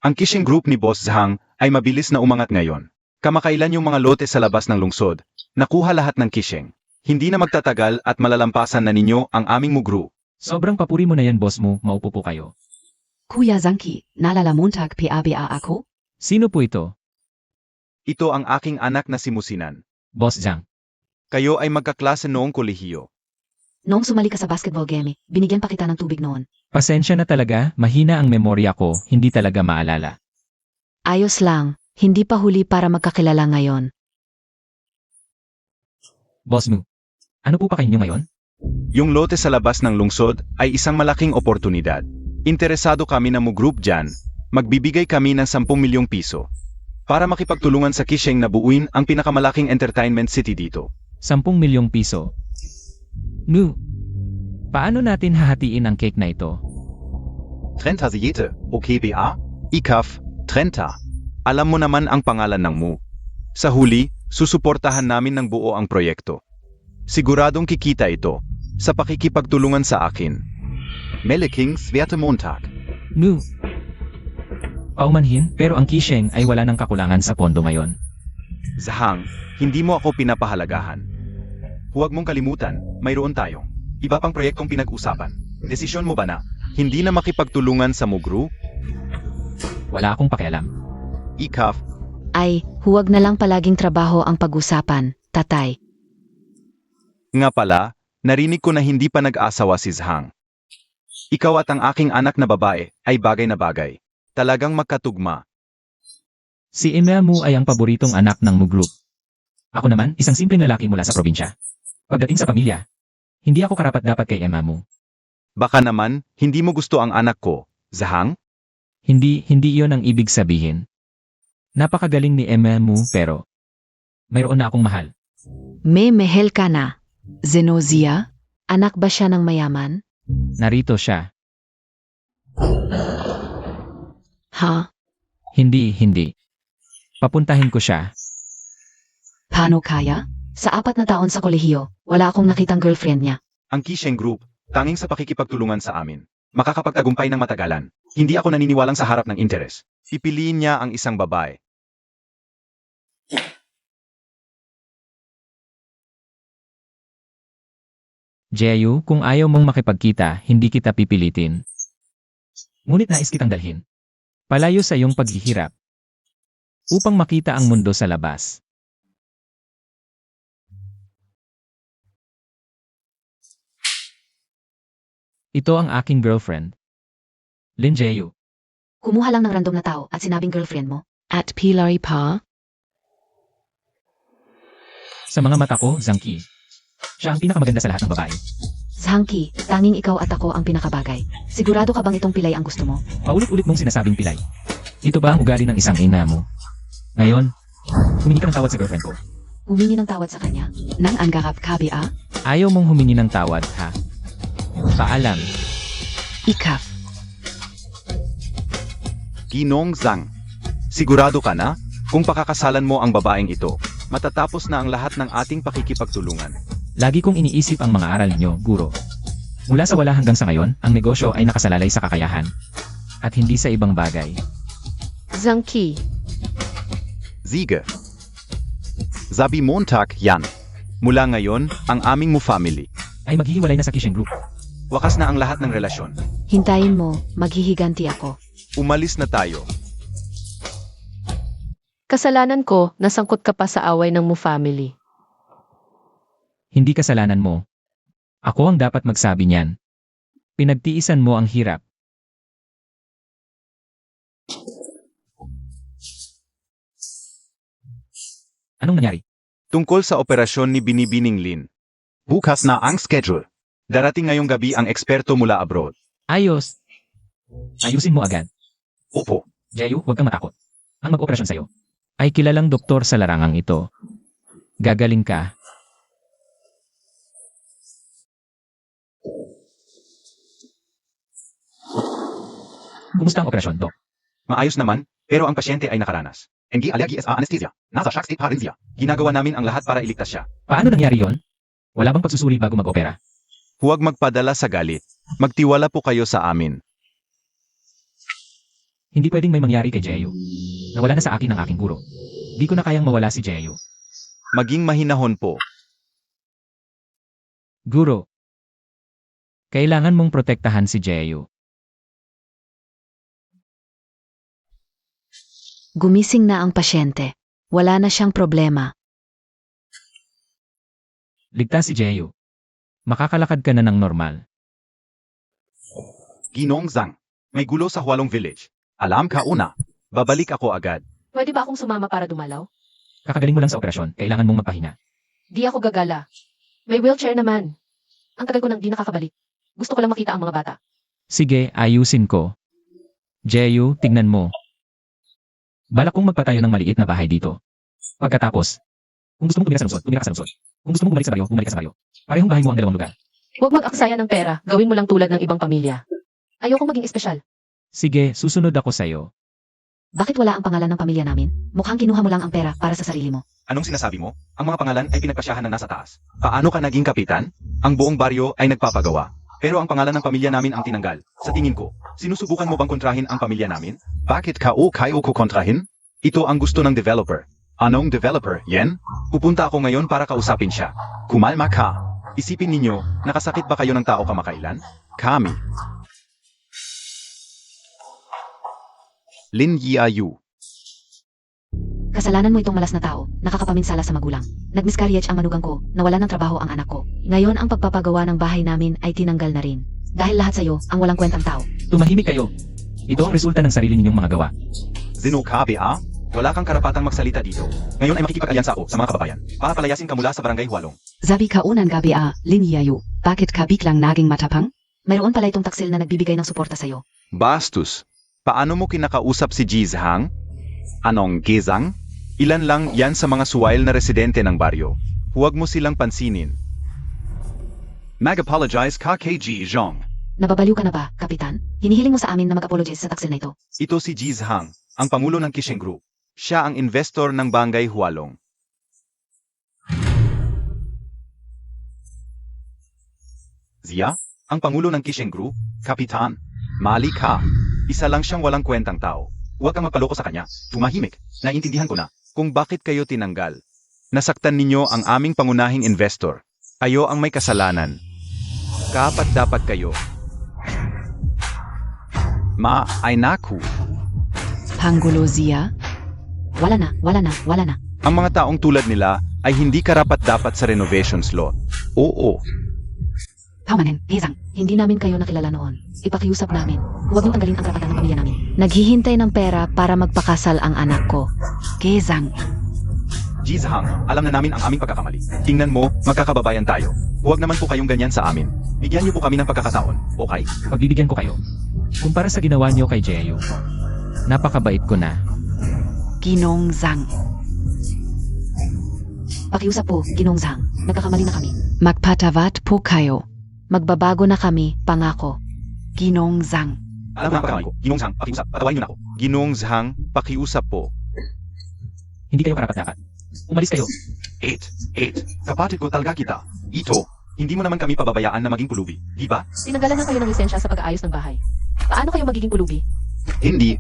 Ang Kishing Group ni Boss Zhang ay mabilis na umangat ngayon. Kamakailan yung mga lote sa labas ng lungsod. Nakuha lahat ng Kishing. Hindi na magtatagal at malalampasan na ninyo ang aming Mu Group. Sobrang papuri mo na yan boss mo, maupo po kayo. Kuya Zanki, nalala montag PABA ako? Sino po ito? Ito ang aking anak na si Musinan. Boss Zhang. Kayo ay magkaklase noong kolehiyo. Noong sumali ka sa basketball game, binigyan pa kita ng tubig noon. Pasensya na talaga, mahina ang memorya ko, hindi talaga maalala. Ayos lang, hindi pa huli para magkakilala ngayon. Boss mo. Ano po pa kayo ngayon? Yung lote sa labas ng lungsod ay isang malaking oportunidad. Interesado kami na Mu Group dyan. Magbibigay kami ng 10 milyong piso. Para makipagtulungan sa Kisheng na buuin ang pinakamalaking entertainment city dito. 10 milyong piso. Nu. Paano natin hahatiin ang cake na ito? Trenta Siete, OKBA? ICAF, Trenta. Alam mo naman ang pangalan ng Mu. Sa huli, susuportahan namin ng buo ang proyekto. Siguradong kikita ito sa pakikipagtulungan sa akin. Meleking Sverte Montag. Nu. Paumanhin, pero ang Kisheng ay wala ng kakulangan sa pondo ngayon. Zhang, hindi mo ako pinapahalagahan. Huwag mong kalimutan, mayroon tayong iba pang proyektong pinag-usapan. Desisyon mo ba na hindi na makipagtulungan sa Mu Group? Wala akong pakialam. ICAF, Ay, huwag na lang palaging trabaho ang pag-usapan, tatay. nga pala, narinig ko na hindi pa nag-asawa si Zhang. Ikaw at ang aking anak na babae ay bagay na bagay. Talagang magkatugma. Si Emma Mu ay ang paboritong anak ng Mu Group. Ako naman, isang simpleng lalaki mula sa probinsya. Pagdating sa pamilya, hindi ako karapat-dapat kay Emma Mu. Baka naman, hindi mo gusto ang anak ko, Zhang? Hindi iyon ang ibig sabihin. Napakagaling ni Emma Mu pero mayroon na akong mahal. May mehel ka na. Zenozia? Anak ba siya ng mayaman? Narito siya. Ha? Hindi. Papuntahin ko siya. Paano kaya? Sa 4 na taon sa kolehiyo, wala akong nakitang girlfriend niya. Ang Kisheng Group, tanging sa pakikipagtulungan sa amin. Makakapagtagumpay ng matagalan. Hindi ako naniniwalang sa harap ng interes. Pipiliin niya ang isang babae. Jeyu, kung ayaw mong makipagkita, hindi kita pipilitin. Ngunit nais kitang dalhin. Palayo sa iyong paghihirap. upang makita ang mundo sa labas. Ito ang aking girlfriend. Lin Jae-yu. Kumuha lang ng random na tao at sinabing girlfriend mo. At Pilari Pa. Sa mga mata ko, Zhang Qi. Siya ang pinakamaganda sa lahat ng babae. Zhangki, tanging ikaw at ako ang pinakabagay. Sigurado ka bang itong pilay ang gusto mo? Paulit-ulit mong sinasabing pilay. Ito ba ang ugali ng isang ina mo? Ngayon, humingi ka ng tawad sa girlfriend ko. Humingi ng tawad sa kanya. Nang Angarap KBA. Ayaw mong humingi ng tawad, ha? Paalam. Ikaf. Ginong Zhang. Sigurado ka na? Kung pakakasalan mo ang babaeng ito, matatapos na ang lahat ng ating pakikipagtulungan. Lagi kong iniisip ang mga aral niyo, guro. Mula sa wala hanggang sa ngayon, ang negosyo ay nakasalalay sa kakayahan. At hindi sa ibang bagay. Zhang Qi, Siege. Sabi Montag yan. Mula ngayon, ang aming mo family. Ay maghihiwalay na sa Kishin Group. Wakas na ang lahat ng relasyon. Hintayin mo, maghihiganti ako. Umalis na tayo. kasalanan ko, nasangkot ka pa sa away ng mo family. Hindi kasalanan mo. Ako ang dapat magsabi niyan. Pinagtiisan mo ang hirap. Anong nangyari? Tungkol sa operasyon ni Binibining Lin. Bukas na ang schedule. Darating ngayong gabi ang eksperto mula abroad. Ayos. Ayusin mo agad. Opo. Jaeyu, huwag kang matakot. Ang mag-operasyon sa'yo ay kilalang doktor sa larangang ito. Gagaling ka. Kumusta ang operasyon, Dok? Maayos naman, pero ang pasyente ay nakaranas. Hindi allergy sa anesthesia. Nasa shock state pa rin siya. Ginagawa namin ang lahat para iligtas siya. Paano nangyari yon? Wala bang pagsusuri bago mag-opera? Huwag magpadala sa galit. Magtiwala po kayo sa amin. Hindi pwedeng may mangyari kay Jaeyu. Nawala na sa akin ang aking guro. Di ko na kayang mawala si Jaeyu. Maging mahinahon po. Guro, kailangan mong protektahan si Jaeyu. Gumising na ang pasyente. Wala na siyang problema. Ligtas si Jaeyu. Makakalakad ka na ng normal. Ginong Zhang. May gulo sa Hualong Village. Alam ka una. Babalik ako agad. Pwede ba akong sumama para dumalaw? Kakagaling mo lang sa operasyon, kailangan mong magpahinga. Di ako gagala. May wheelchair naman. Ang tagal ko nang di nakakabalik. Gusto ko lang makita ang mga bata. Sige, ayusin ko. Jaeyu, tignan mo. Balak kong magpatayo ng maliit na bahay dito. Pagkatapos, kung gusto mong tumira sa lungsod, tumira ka sa lungsod. Kung gusto mong bumalik sa baryo, bumalik ka sa baryo. Parehong bahay mo ang dalawang lugar. Huwag mag-aksaya ng pera. Gawin mo lang tulad ng ibang pamilya. Ayokong maging espesyal. Sige, susunod ako sa'yo. Bakit wala ang pangalan ng pamilya namin? Mukhang kinuha mo lang ang pera para sa sarili mo. Anong sinasabi mo? Ang mga pangalan ay pinagpasyahan ng nasa taas. Paano ka naging kapitan? Ang buong baryo ay nagpapagawa. Pero ang pangalan ng pamilya namin ang tinanggal. Sa tingin ko, sinusubukan mo bang kontrahin ang pamilya namin? Bakit ka o kayo ko kontrahin? Ito ang gusto ng developer. Anong developer, Yen? Pupunta ako ngayon para kausapin siya. Kumalma ka. Isipin ninyo, nakasakit ba kayo ng tao kamakailan? Kami. Lin Yiayu. Kasalanan mo itong malas na tao, nakakapaminsala sa magulang. Nag-miscarriage ang manugang ko, nawala ng trabaho ang anak ko. Ngayon ang pagpapagawa ng bahay namin ay tinanggal na rin. Dahil lahat sa'yo, ang walang kwentang tao. Tumahimik kayo. Ito ang resulta ng sarili ninyong mga gawa. Zino ka, Bea? Wala kang karapatang magsalita dito. Ngayon ay makikipag-alyansa ako sa mga kababayan. Papalayasin ka mula sa barangay Hualong. Sabi ka unang gabi Lin Yayo. Bakit ka biglang naging matapang? Mayroon pala itong taksil na nagbibigay ng suporta sa'yo. Bastos. Paano mo kinakausap si Jizhang? Anong Gizang? Ilan lang yan sa mga suwail na residente ng baryo. Huwag mo silang pansinin. Mag-apologize ka kay Ji Zhong. Nababaliw ka na ba, Kapitan? Hinihiling mo sa amin na mag-apologize sa taksil na ito. Ito si Jizhang, ang pangulo ng Kishin Group. Siya ang investor ng Barangay Hualong. Zia, ang pangulo ng Kishin Group, Kapitan. Mali ka. Isa lang siyang walang kwentang tao. Huwag kang magpaloko sa kanya. Tumahimik. Naiintindihan ko na. Kung bakit kayo tinanggal. Nasaktan ninyo ang aming pangunahing investor. Kayo ang may kasalanan. Kapat dapat kayo. Ma, ay naku. Pangulo Zia. Wala na, wala na, wala na. Ang mga taong tulad nila ay hindi karapat-dapat sa renovations lot. Oo. Paumanin, Gezang. Hindi namin kayo nakilala noon. Ipakiusap namin. Huwag niyong tanggalin ang karapatan ng pamilya namin. Naghihintay ng pera para magpakasal ang anak ko. Gezang. Jizhang, alam na namin ang aming pagkakamali. Tingnan mo, magkakababayan tayo. Huwag naman po kayong ganyan sa amin. Bigyan niyo po kami ng pagkakataon, okay? Pagbibigyan ko kayo. Kumpara sa ginawa niyo kay Jeyu. Napakabait ko na. Ginong Zhang. Pakiusap po, Ginong Zhang. Nagkakamali na kami. Magpatavat po kayo. Magbabago na kami, pangako. Ginong Zhang. Alam na ang pagkakamali ko. Ginong Zhang, pakiusap, patawain niyo na ako. Ginoong Zhang, pakiusap po. Hindi kayo karapat-dapat. Umalis kayo. 8. Kapatid ko talaga kita. Ito, hindi mo naman kami pababayaan na maging pulubi, di ba? Tinanggalan na kayo ng lisensya sa pag-aayos ng bahay. Paano kayo magiging pulubi? Hindi.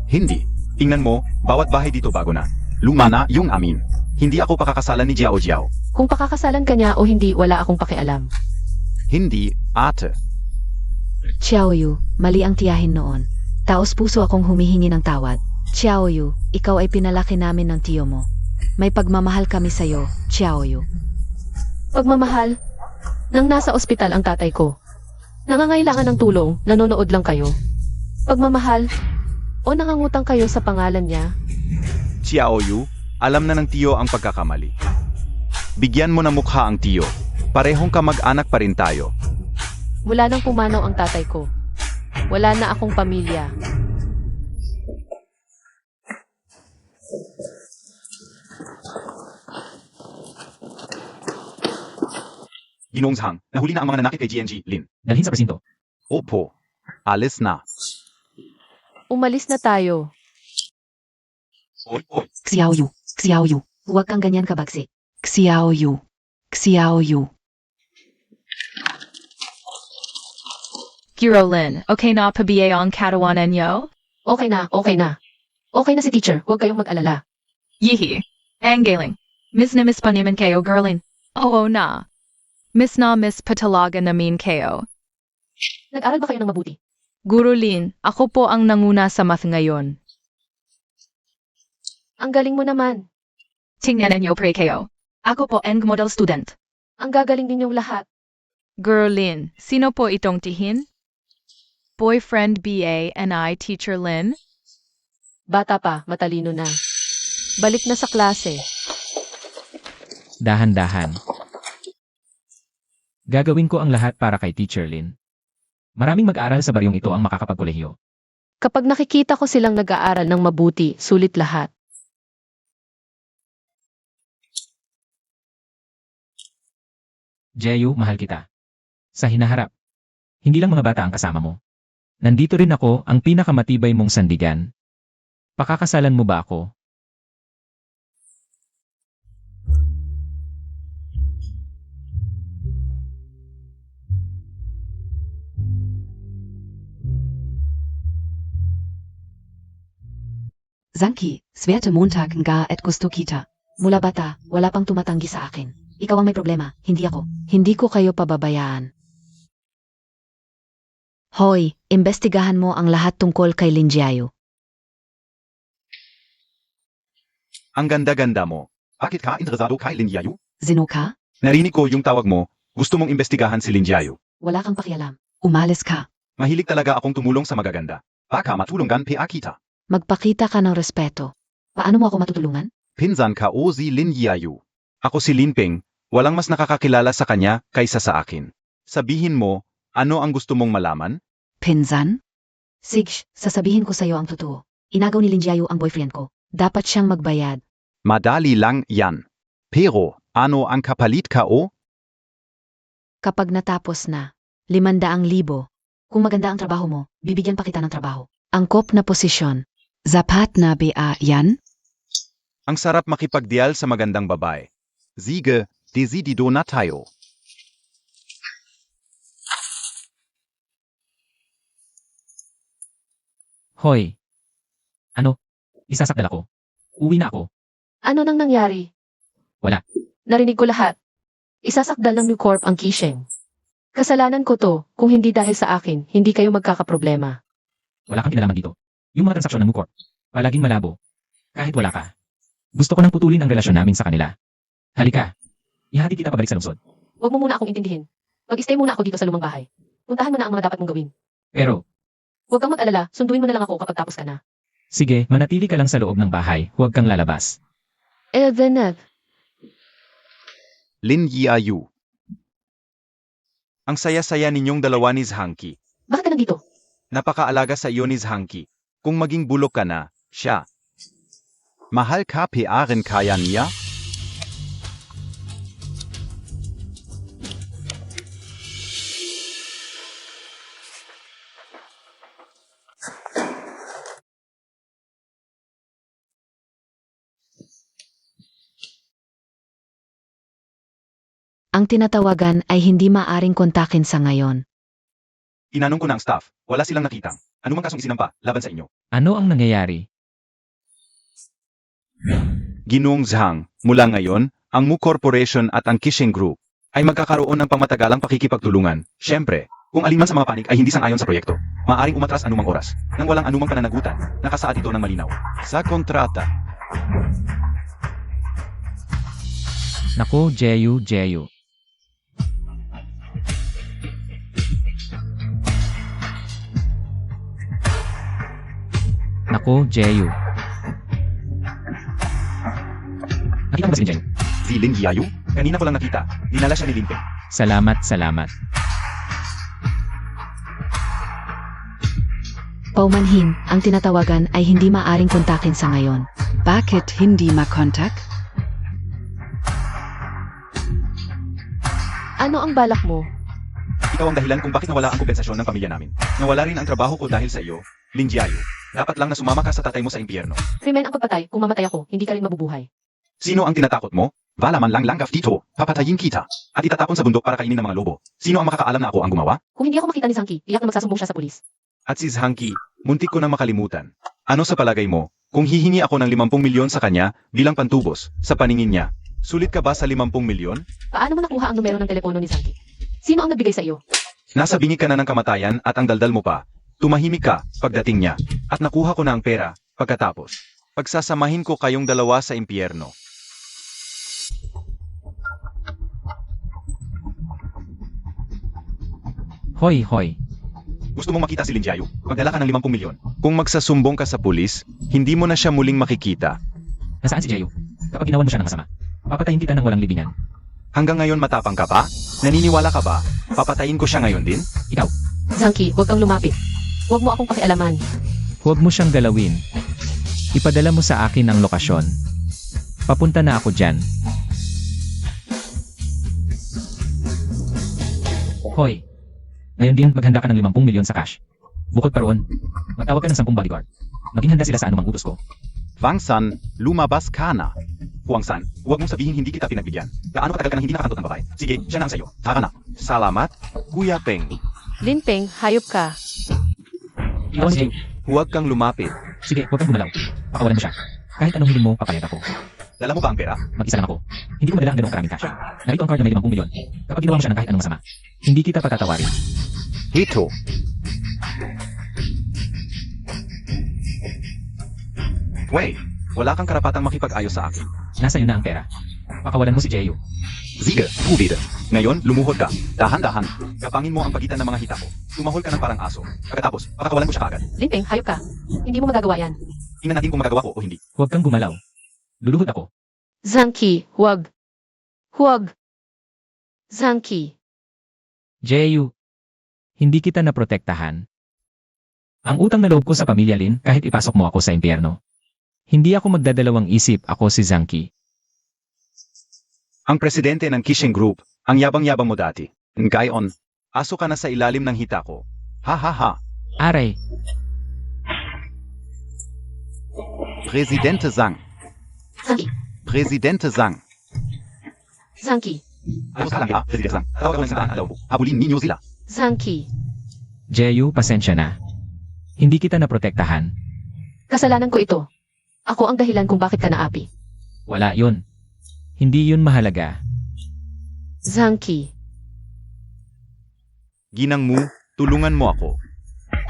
Tingnan mo, bawat bahay dito bago na. Luma na yung amin. Hindi ako pakakasalan ni Jiao Jiao. Kung pakakasalan ka niya o hindi, wala akong pakialam. Hindi, ate. Xiaoyu, mali ang tiyahin noon. Taos puso akong humihingi ng tawad. Xiaoyu, ikaw ay pinalaki namin ng tiyo mo. May pagmamahal kami sa'yo, Xiaoyu. Pagmamahal, nang nasa ospital ang tatay ko. Nangangailangan ng tulong, nanonood lang kayo. Pagmamahal, o nangangutang kayo sa pangalan niya. Xiaoyu, alam na ng tiyo ang pagkakamali. Bigyan mo na mukha ang tiyo. Parehong kamag-anak pa rin tayo. Mula nang pumanaw ang tatay ko. Wala na akong pamilya. Ginong Zhang, nahuli na ang mga nanakit kay GNG, Lin. Dalhin sa presinto. Opo. Alis na. Umalis na tayo. Oy. Xiaoyu. Xiaoyu. Huwag kang ganyan kabagsik. Xiaoyu. Xiaoyu. Girolin, okay na pabiye ang katawanan nyo? Okay na. Okay na si teacher, huwag kayong mag-alala. Yihi. Ang galing. Miss na miss pa naman kayo, girlin. Oo na. Miss na miss patalaga namin kayo. Nag-aral ba kayo ng mabuti? Guru Lin, ako po ang nanguna sa math ngayon. Ang galing mo naman. Tingnan niyo pre kayo. Ako po ang model student. Ang gagaling ninyong lahat. Guru Lin, sino po itong tihin? Boyfriend BA and I, Teacher Lin? Bata pa, matalino na. Balik na sa klase. Dahan-dahan. Gagawin ko ang lahat para kay Teacher Lin. Maraming mag-aaral sa baryong ito ang makakapagkolehiyo. Kapag nakikita ko silang nag-aaral ng mabuti, sulit lahat. Jeyu, mahal kita. Sa hinaharap. Hindi lang mga bata ang kasama mo. Nandito rin ako, ang pinakamatibay mong sandigan. Pakakasalan mo ba ako? Zanki, swerte Montag nga et gusto kita. Mula bata, wala pang tumatanggi sa akin. Ikaw ang may problema, hindi ako. Hindi ko kayo pababayaan. Hoy, imbestigahan mo ang lahat tungkol kay Lin Jiayu. Ang ganda-ganda mo. Bakit ka interesado kay Lin Jiayu? Sino ka? Narinig ko yung tawag mo. Gusto mong imbestigahan si Lin Jiayu. Wala kang pakialam. Umalis ka. Mahilig talaga akong tumulong sa magaganda. Baka matulungan pa kita. Magpakita ka ng respeto. Paano mo ako matutulungan? Pinsan ka o si Lin Jiayu. Ako si Lin Ping. Walang mas nakakakilala sa kanya kaysa sa akin. Sabihin mo, ano ang gusto mong malaman? Pinsan? Sige, sasabihin ko sa'yo ang totoo. Inagaw ni Lin Jiayu ang boyfriend ko. Dapat siyang magbayad. Madali lang yan. Pero, ano ang kapalit ka o? Kapag natapos na, 500,000. Kung maganda ang trabaho mo, bibigyan pa kita ng trabaho. Angkop na posisyon. Zapat na ba yan? Ang sarap makipagdial sa magandang babae. Sige, desidido na tayo. Hoy. Ano? Isasakdal ako. Uwi na ako. Ano nang nangyari? Wala. Narinig ko lahat. Isasakdal ng New Corp ang Kisheng. Kasalanan ko to, kung hindi dahil sa akin, hindi kayo magkakaproblema. Wala kang kinalaman dito. Yung mga transaksyon ng Mucorp. Palaging malabo. Kahit wala ka. Gusto ko nang putulin ang relasyon namin sa kanila. Halika. Ihati kita pabalik sa lungsod. Huwag mo muna akong intindihin. Mag-stay muna ako dito sa lumang bahay. Puntahan mo na ang mga dapat mong gawin. Pero, Huwag kang mag-alala, sunduin mo na lang ako kapag tapos ka na. sige, manatili ka lang sa loob ng bahay. Huwag kang lalabas. Evenev. Lin Yiayu. Ang saya-saya ninyong dalawa ni Zhangki. Bakit ka nandito? Napakaalaga sa iyo ni Zhangki. Kung maging bulok ka na, siya. Mahal ka rin kaya niya? Ang tinatawagan ay hindi maaring kontakin sa ngayon. Inanong ko na ang staff. Wala silang nakita. Ano mang kasong isinampa laban sa inyo? Ano ang nangyayari? Ginoong Zhang, mula ngayon, ang Mu Corporation at ang Kishing Group ay magkakaroon ng pangmatagalang pakikipagtulungan. Siyempre, kung alin man sa mga panig ay hindi sang-ayon sa proyekto, maaaring umatras anumang oras, nang walang anumang pananagutan, nakasaad ito ng malinaw. Sa kontrata, Nako, Jeyu. Nako, Jeyu. Nakita mo ba si Jeyu? Si Lin Yiayu? Kanina ko lang nakita. Dinala siya ni Lin Peng. Salamat. Paumanhin, ang tinatawagan ay hindi maaring kontakin sa ngayon. Bakit hindi makontak? Ano ang balak mo? Ikaw ang dahilan kung bakit nawala ang kompensasyon ng pamilya namin. Nawala rin ang trabaho ko dahil sa iyo, Lin Yiayu. Dapat lang na sumama ka sa tatay mo sa impyerno. Krimen ang pagpatay, kung mamatay ako, hindi ka rin mabubuhay. Sino ang tinatakot mo? Wala man lang langgaf dito. Papatayin kita. At itatapon sa bundok para kainin ng mga lobo. Sino ang makakaalam na ako ang gumawa? Kung hindi ako makita ni Zhangki, iyak na magsasumbong siya sa pulis. at si Zhangki, muntik ko na makalimutan. Ano sa palagay mo, kung hihingi ako ng 50 milyon sa kanya bilang pantubos, sa paningin niya, sulit ka ba sa 50 milyon? Paano mo nakuha ang numero ng telepono ni Zhangki? Sino ang nagbigay sa iyo? Nasa bingi ka na ng kamatayan at ang daldal mo pa. Tumahimik ka pagdating niya at nakuha ko na ang pera pagkatapos. Pagsasamahin ko kayong dalawa sa impyerno. Hoy, hoy. Gusto mong makita si Lin Jiayu? Magdala ka ng 50 milyon. Kung magsasumbong ka sa pulis, hindi mo na siya muling makikita. Nasaan si Jeyu? Kapag ginawan mo siya ng masama, papatayin kita ng walang libingan. Hanggang ngayon matapang ka pa? Naniniwala ka ba? Papatayin ko siya ngayon din? Ikaw, Zhangki, huwag kang lumapit. Huwag mo akong pakialaman. huwag mo siyang galawin. Ipadala mo sa akin ang lokasyon. Papunta na ako dyan. Hoy, ngayon din maghanda ka ng 50 milyon sa cash. Bukod pa roon, magtawag ka ng 10 bodyguard. Maging handa sila sa anumang utos ko. Wang San, lumabas ka na. Huwag San, huwag mong sabihin hindi kita pinagbigyan. Gaano katagal ka nang hindi nakakantot ng babae? Sige, siya na ang sayo. Tara na. Salamat, Kuya Peng. Lin Peng, hayop ka. Iwan si Jeyu. Huwag kang lumapit. Sige, huwag kang gumalaw. Pakawalan mo siya. Kahit anong hiling mo, papayag ako. Dala mo ba ang pera? Mag-isa lang ako. Hindi ko madala ang ganong karaming cash. Narito ang card na may 50 milyon. Kapag ginawa mo siya ng kahit anong masama, hindi kita patatawarin. Ito. Wait, wala kang karapatang makipag-ayos sa akin. Nasa iyo na ang pera. Pakawalan mo si Jeyu. Sige, Hubid. Ngayon, lumuhod ka. Dahan-dahan. Kapangin mo ang pagitan ng mga hita ko. Tumahol ka ng parang aso. Pagkatapos, pakakawalan mo siya agad. Lin Peng, hayop ka. Hindi mo magagawa yan. Tingnan natin kung magagawa ko o hindi. Huwag kang gumalaw. Luluhod ako. Zhangki, huwag. Huwag. Zhangki. Jeyu, hindi kita naprotektahan. Ang utang na loob ko sa pamilya Lin kahit ipasok mo ako sa impyerno. Hindi ako magdadalawang isip, ako si Zhangki. Ang presidente ng Kishing Group, ang yabang-yabang mo dati. Ngayon, aso ka na sa ilalim ng hita ko. Ha ha ha. Aray, Presidente Zhang. Zhangki. Presidente Zhang. Zhangki. Ayos ka lang ha, President Sang. Tawag ako ng santaan, alaw mo. Habulin ninyo sila. Zhangki. Jeyu, pasensya na. Hindi kita naprotektahan. Kasalanan ko ito. Ako ang dahilan kung bakit ka naapi. Wala yun. Hindi yun mahalaga. Zhangki. Ginang Mu, tulungan mo ako.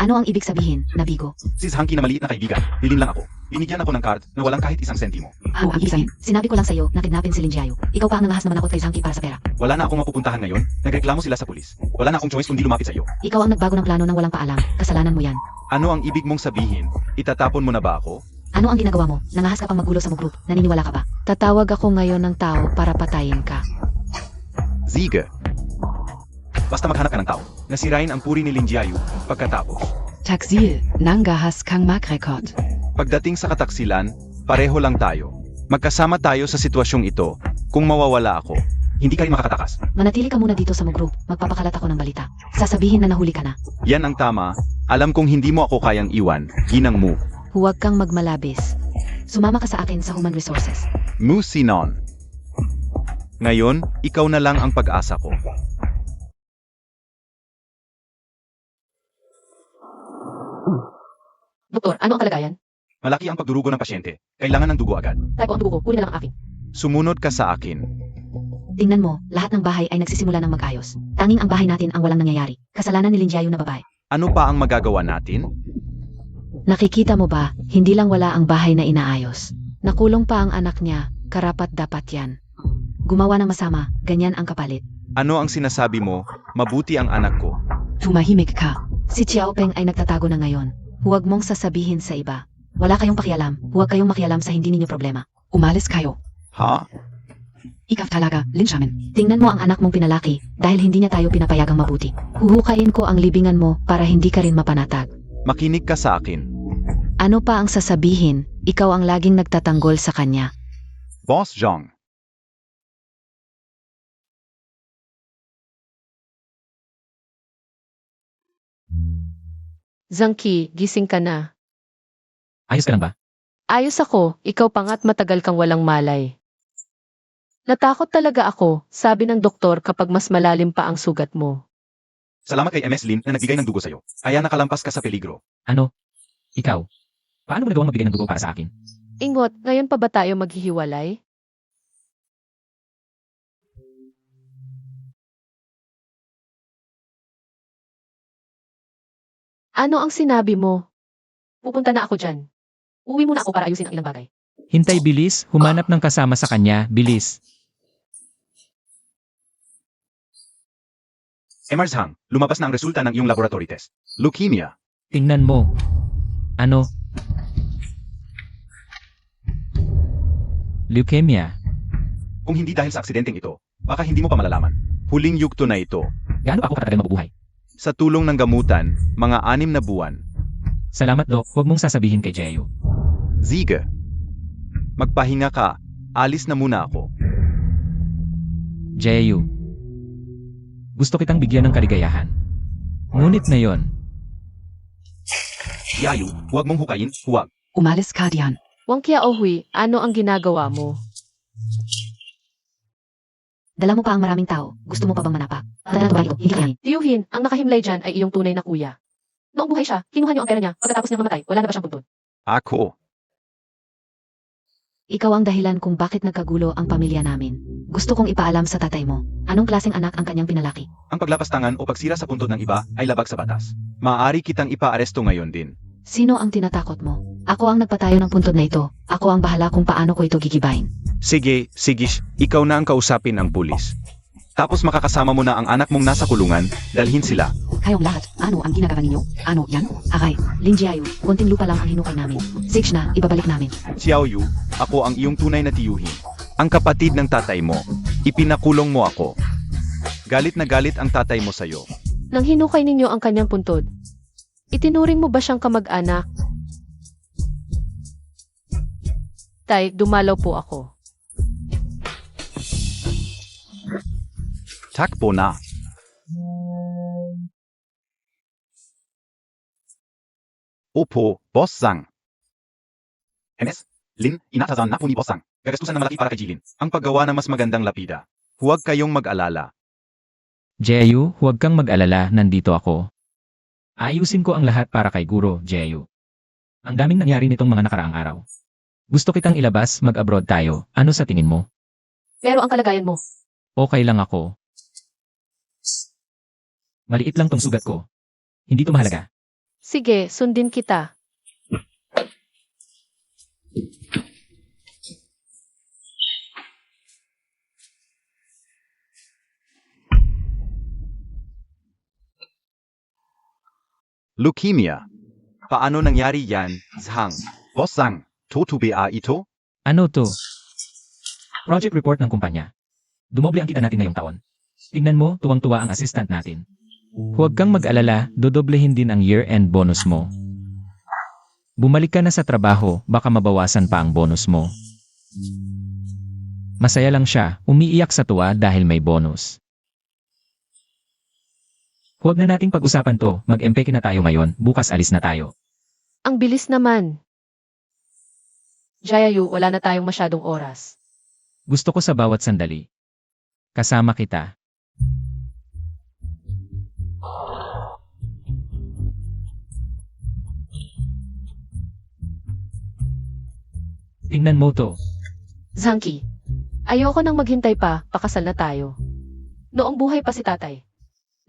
Ano ang ibig sabihin, Nabigo? Si Zhang kinamaliit na kaibigan. Lilin lang ako. Binigyan ako ng card na walang kahit isang sentimo. Ano ang ibig sabihin? Sinabi ko lang sa'yo na kidnapin si Lin Jiayu. Ikaw pa ang nangahas na manakot kay Zhangki para sa pera. Wala na akong mapupuntahan ngayon. Nagreklamo sila sa pulis. Wala na akong choice kundi lumapit sa iyo. Ikaw ang nagbago ng plano ng walang paalam. Kasalanan mo yan. Ano ang ibig mong sabihin? Itatapon mo na ba ako? Ano ang ginagawa mo? Nangahas ka pang magulo sa mo group. Naniniwala ka ba? Tatawag ako ngayon ng tao para patayin ka. Ziege. Basta maghanap ka ng tao. Nasirain ang puri ni Lin Jiayu. Pagkatapos, Taksil, nangahas kang magrekord. pagdating sa kataksilan, pareho lang tayo. Magkasama tayo sa sitwasyong ito. Kung mawawala ako, hindi ka rin makakatakas. Manatili ka muna dito sa mo group. Magpapakalat ako ng balita. Sasabihin na nahuli ka na. Yan ang tama. Alam kong hindi mo ako kayang iwan. Ginang mo. Huwag kang magmalabis. Sumama ka sa akin sa Human Resources. Mu Sinon. Ngayon, ikaw na lang ang pag-asa ko. Doktor, ano ang kalagayan? Malaki ang pagdurugo ng pasyente. Kailangan ng dugo agad. Type ang dugo ko, kunin na lang ang akin. Sumunod ka sa akin. Tingnan mo, lahat ng bahay ay nagsisimula ng mag-ayos. Tanging ang bahay natin ang walang nangyayari. Kasalanan ni Lin Jiayu na babae. Ano pa ang magagawa natin? Nakikita mo ba, hindi lang wala ang bahay na inaayos. Nakulong pa ang anak niya, karapat dapat yan. Gumawa ng masama, ganyan ang kapalit. Ano ang sinasabi mo? Mabuti ang anak ko. Tumahimik ka. Si Xiao Peng ay nagtatago na ngayon. Huwag mong sasabihin sa iba. Wala kayong pakialam, huwag kayong makialam sa hindi ninyo problema. Umalis kayo. Ha? Ikaw talaga, Linshaman. Tingnan mo ang anak mong pinalaki, dahil hindi niya tayo pinapayagang mabuti. Huhukain ko ang libingan mo para hindi ka rin mapanatag. Makinig ka sa akin. Ano pa ang sasabihin, ikaw ang laging nagtatanggol sa kanya. Boss Zhang. Zhangki, gising ka na. Ayos ka lang ba? Ayos ako, ikaw pa nga't matagal kang walang malay. Natakot talaga ako, sabi ng doktor kapag mas malalim pa ang sugat mo. Salamat kay MS Lin na nagbigay ng dugo sa'yo. Kaya nakalampas ka sa peligro. Ano? Ikaw? Paano mo nagawang magbigay ng dugo para sa akin? Ingot, ngayon pa ba tayo maghihiwalay? Ano ang sinabi mo? Pupunta na ako dyan. Uwi muna ako para ayusin ang ilang bagay. Hintay, bilis, humanap ng kasama sa kanya, bilis. MR Zhang, lumabas na ang resulta ng iyong laboratory test. Leukemia. Tingnan mo. Ano? Leukemia. Kung hindi dahil sa aksidenteng ito, baka hindi mo pa malalaman. Huling yugto na ito. Gaano pa ako katagal mabubuhay? Sa tulong ng gamutan, mga 6 na buwan. Salamat, Doc. Huwag mong sasabihin kay Jeyo. Ziege. Magpahinga ka. Alis na muna ako. Jeyo. Gusto kitang bigyan ng kaligayahan. Ngunit ngayon, Yayu, huwag mong hukayin, huwag. Umalis ka diyan. Wang Kia Ohui, ano ang ginagawa mo? Dala mo pa ang maraming tao, gusto mo pa bang manapak? Tanda ba ito, hindi kayanin. Tiyuhin, ang nakahimlay dyan ay iyong tunay na kuya. Noong buhay siya, kinuha niyo ang pera niya, pagkatapos niyang mamatay, wala na ba siyang buntod? Ako. Ikaw ang dahilan kung bakit nagkagulo ang pamilya namin. Gusto kong ipaalam sa tatay mo, anong klaseng anak ang kanyang pinalaki. Ang paglapastangan o pagsira sa puntod ng iba ay labag sa batas. Maaari kitang ipaaresto ngayon din. Sino ang tinatakot mo? Ako ang nagpatayo ng puntod na ito. Ako ang bahala kung paano ko ito gigibayin. Sige, ikaw na ang kausapin ng pulis. Tapos makakasama mo na ang anak mong nasa kulungan, dalhin sila. Kayong lahat, ano ang ginagawa ninyo? Ano yan? Aray, Lin Jiayu, konting lupa lang ang hinukay namin. Sage na, ibabalik namin. Xiao Yu, ako ang iyong tunay na tiyuhin. Ang kapatid ng tatay mo, ipinakulong mo ako. Galit na galit ang tatay mo sa'yo. Nang hinukay ninyo ang kanyang puntod, itinuring mo ba siyang kamag-anak? Tay, dumalaw po ako. Takbo na. Opo, Boss Zhang. MS, Lin, inatasan na po ni Boss Zhang. Gagastusan na malaki para kay Jilin. Ang paggawa ng mas magandang lapida. Huwag kayong mag-alala. Jeyo, huwag kang mag-alala, nandito ako. Ayusin ko ang lahat para kay Guro, Jeyo. Ang daming nangyari nitong mga nakaraang araw. Gusto kitang ilabas, mag-abroad tayo. Ano sa tingin mo? Pero ang kalagayan mo, Okay lang ako. Maliit lang tong sugat ko. Hindi to mahalaga. Sige, sundin kita. Leukemia. Paano nangyari yan, Zhang? Boss Zhang, Toto ba ito? Ano to? Project report ng kumpanya. Dumoble ang kita natin ngayong taon. Tingnan mo, tuwang-tuwa ang assistant natin. Huwag kang mag-alala, dodoblehin din ang year-end bonus mo. Bumalik ka na sa trabaho, baka mabawasan pa ang bonus mo. Masaya lang siya, umiiyak sa tuwa dahil may bonus. Huwag na nating pag-usapan to, mag-empeke na tayo ngayon, bukas alis na tayo. Ang bilis naman. Jayayu, wala na tayong masyadong oras. Gusto ko sa bawat sandali. Kasama kita. Tingnan mo to. Zangki, ayoko nang maghintay pa, pakasal na tayo. Noong buhay pa si tatay.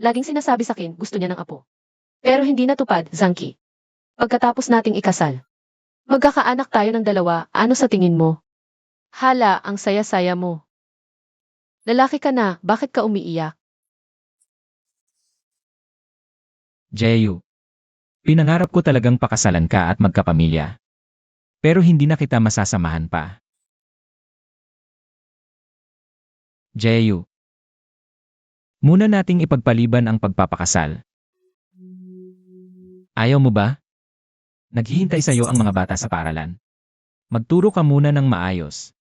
Laging sinasabi sa akin, gusto niya ng apo. Pero hindi natupad, Zangki. Pagkatapos nating ikasal. Magkakaanak tayo ng 2, ano sa tingin mo? Hala, ang saya-saya mo. Lalaki ka na, bakit ka umiiyak? Jeyu. Pinangarap ko talagang pakasalan ka at magkapamilya. Pero hindi na kita masasamahan pa. Jeyu. Muna nating ipagpaliban ang pagpapakasal. Ayaw mo ba? Naghihintay sa'yo ang mga bata sa paaralan. Magturo ka muna ng maayos.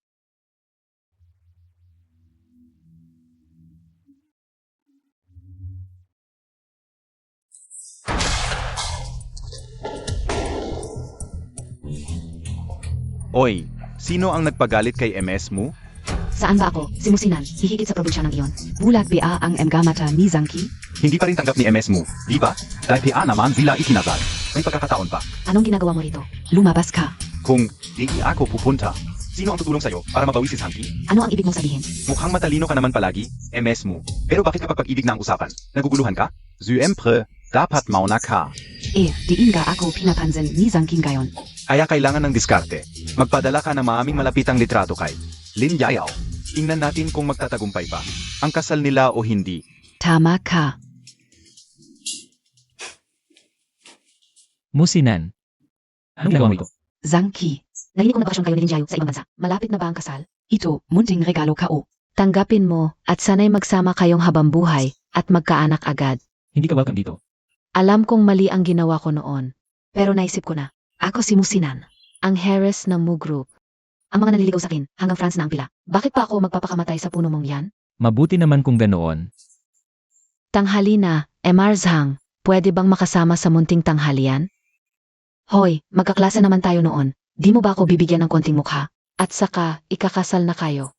Oy, sino ang nagpagalit kay MS mo? Saan ba ako? Simusinan, hihigit sa probinsya ng iyon. Bulat ba ang mgamata ni Zangki? Hindi pa rin tanggap ni MS mo, di ba? Dahil PA naman sila ikinasal. May pagkakataon pa. Anong ginagawa mo rito? Lumabas ka. Kung di ako pupunta, sino ang tutulong sa'yo para mabawi si Zhangki? Ano ang ibig mong sabihin? Mukhang matalino ka naman palagi, MS mo. Pero bakit kapag pag-ibig na ang usapan? Naguguluhan ka? Siyempre, dapat mauna ka. Di inga ako pinapansin ni Zangki ngayon. Kaya kailangan ng diskarte. Magpadala ka ng maaming malapitang litrato kay Lin Yayao. Tingnan natin kung magtatagumpay ba ang kasal nila o hindi. Tama ka. Musinan. Anong ginagawa mo ito? Zangki. Narinig ko na bakasyon kayo ni Linjayo sa ibang bansa. Malapit na ba ang kasal? Ito, munting regalo kao. Tanggapin mo at sana'y magsama kayong habang buhay at magkaanak agad. Hindi ka welcome dito. Alam kong mali ang ginawa ko noon. Pero naisip ko na. Ako si Musinan, ang Heres ng Mu Group. Ang mga nanliligaw sa akin, hanggang France na ang pila. Bakit pa ako magpapakamatay sa puno mong yan? Mabuti naman kung ganoon. Tanghali na, Emar Zhang, pwede bang makasama sa munting tanghalian? Hoy, magkaklase naman tayo noon. Di mo ba ako bibigyan ng konting mukha? At saka, ikakasal na kayo.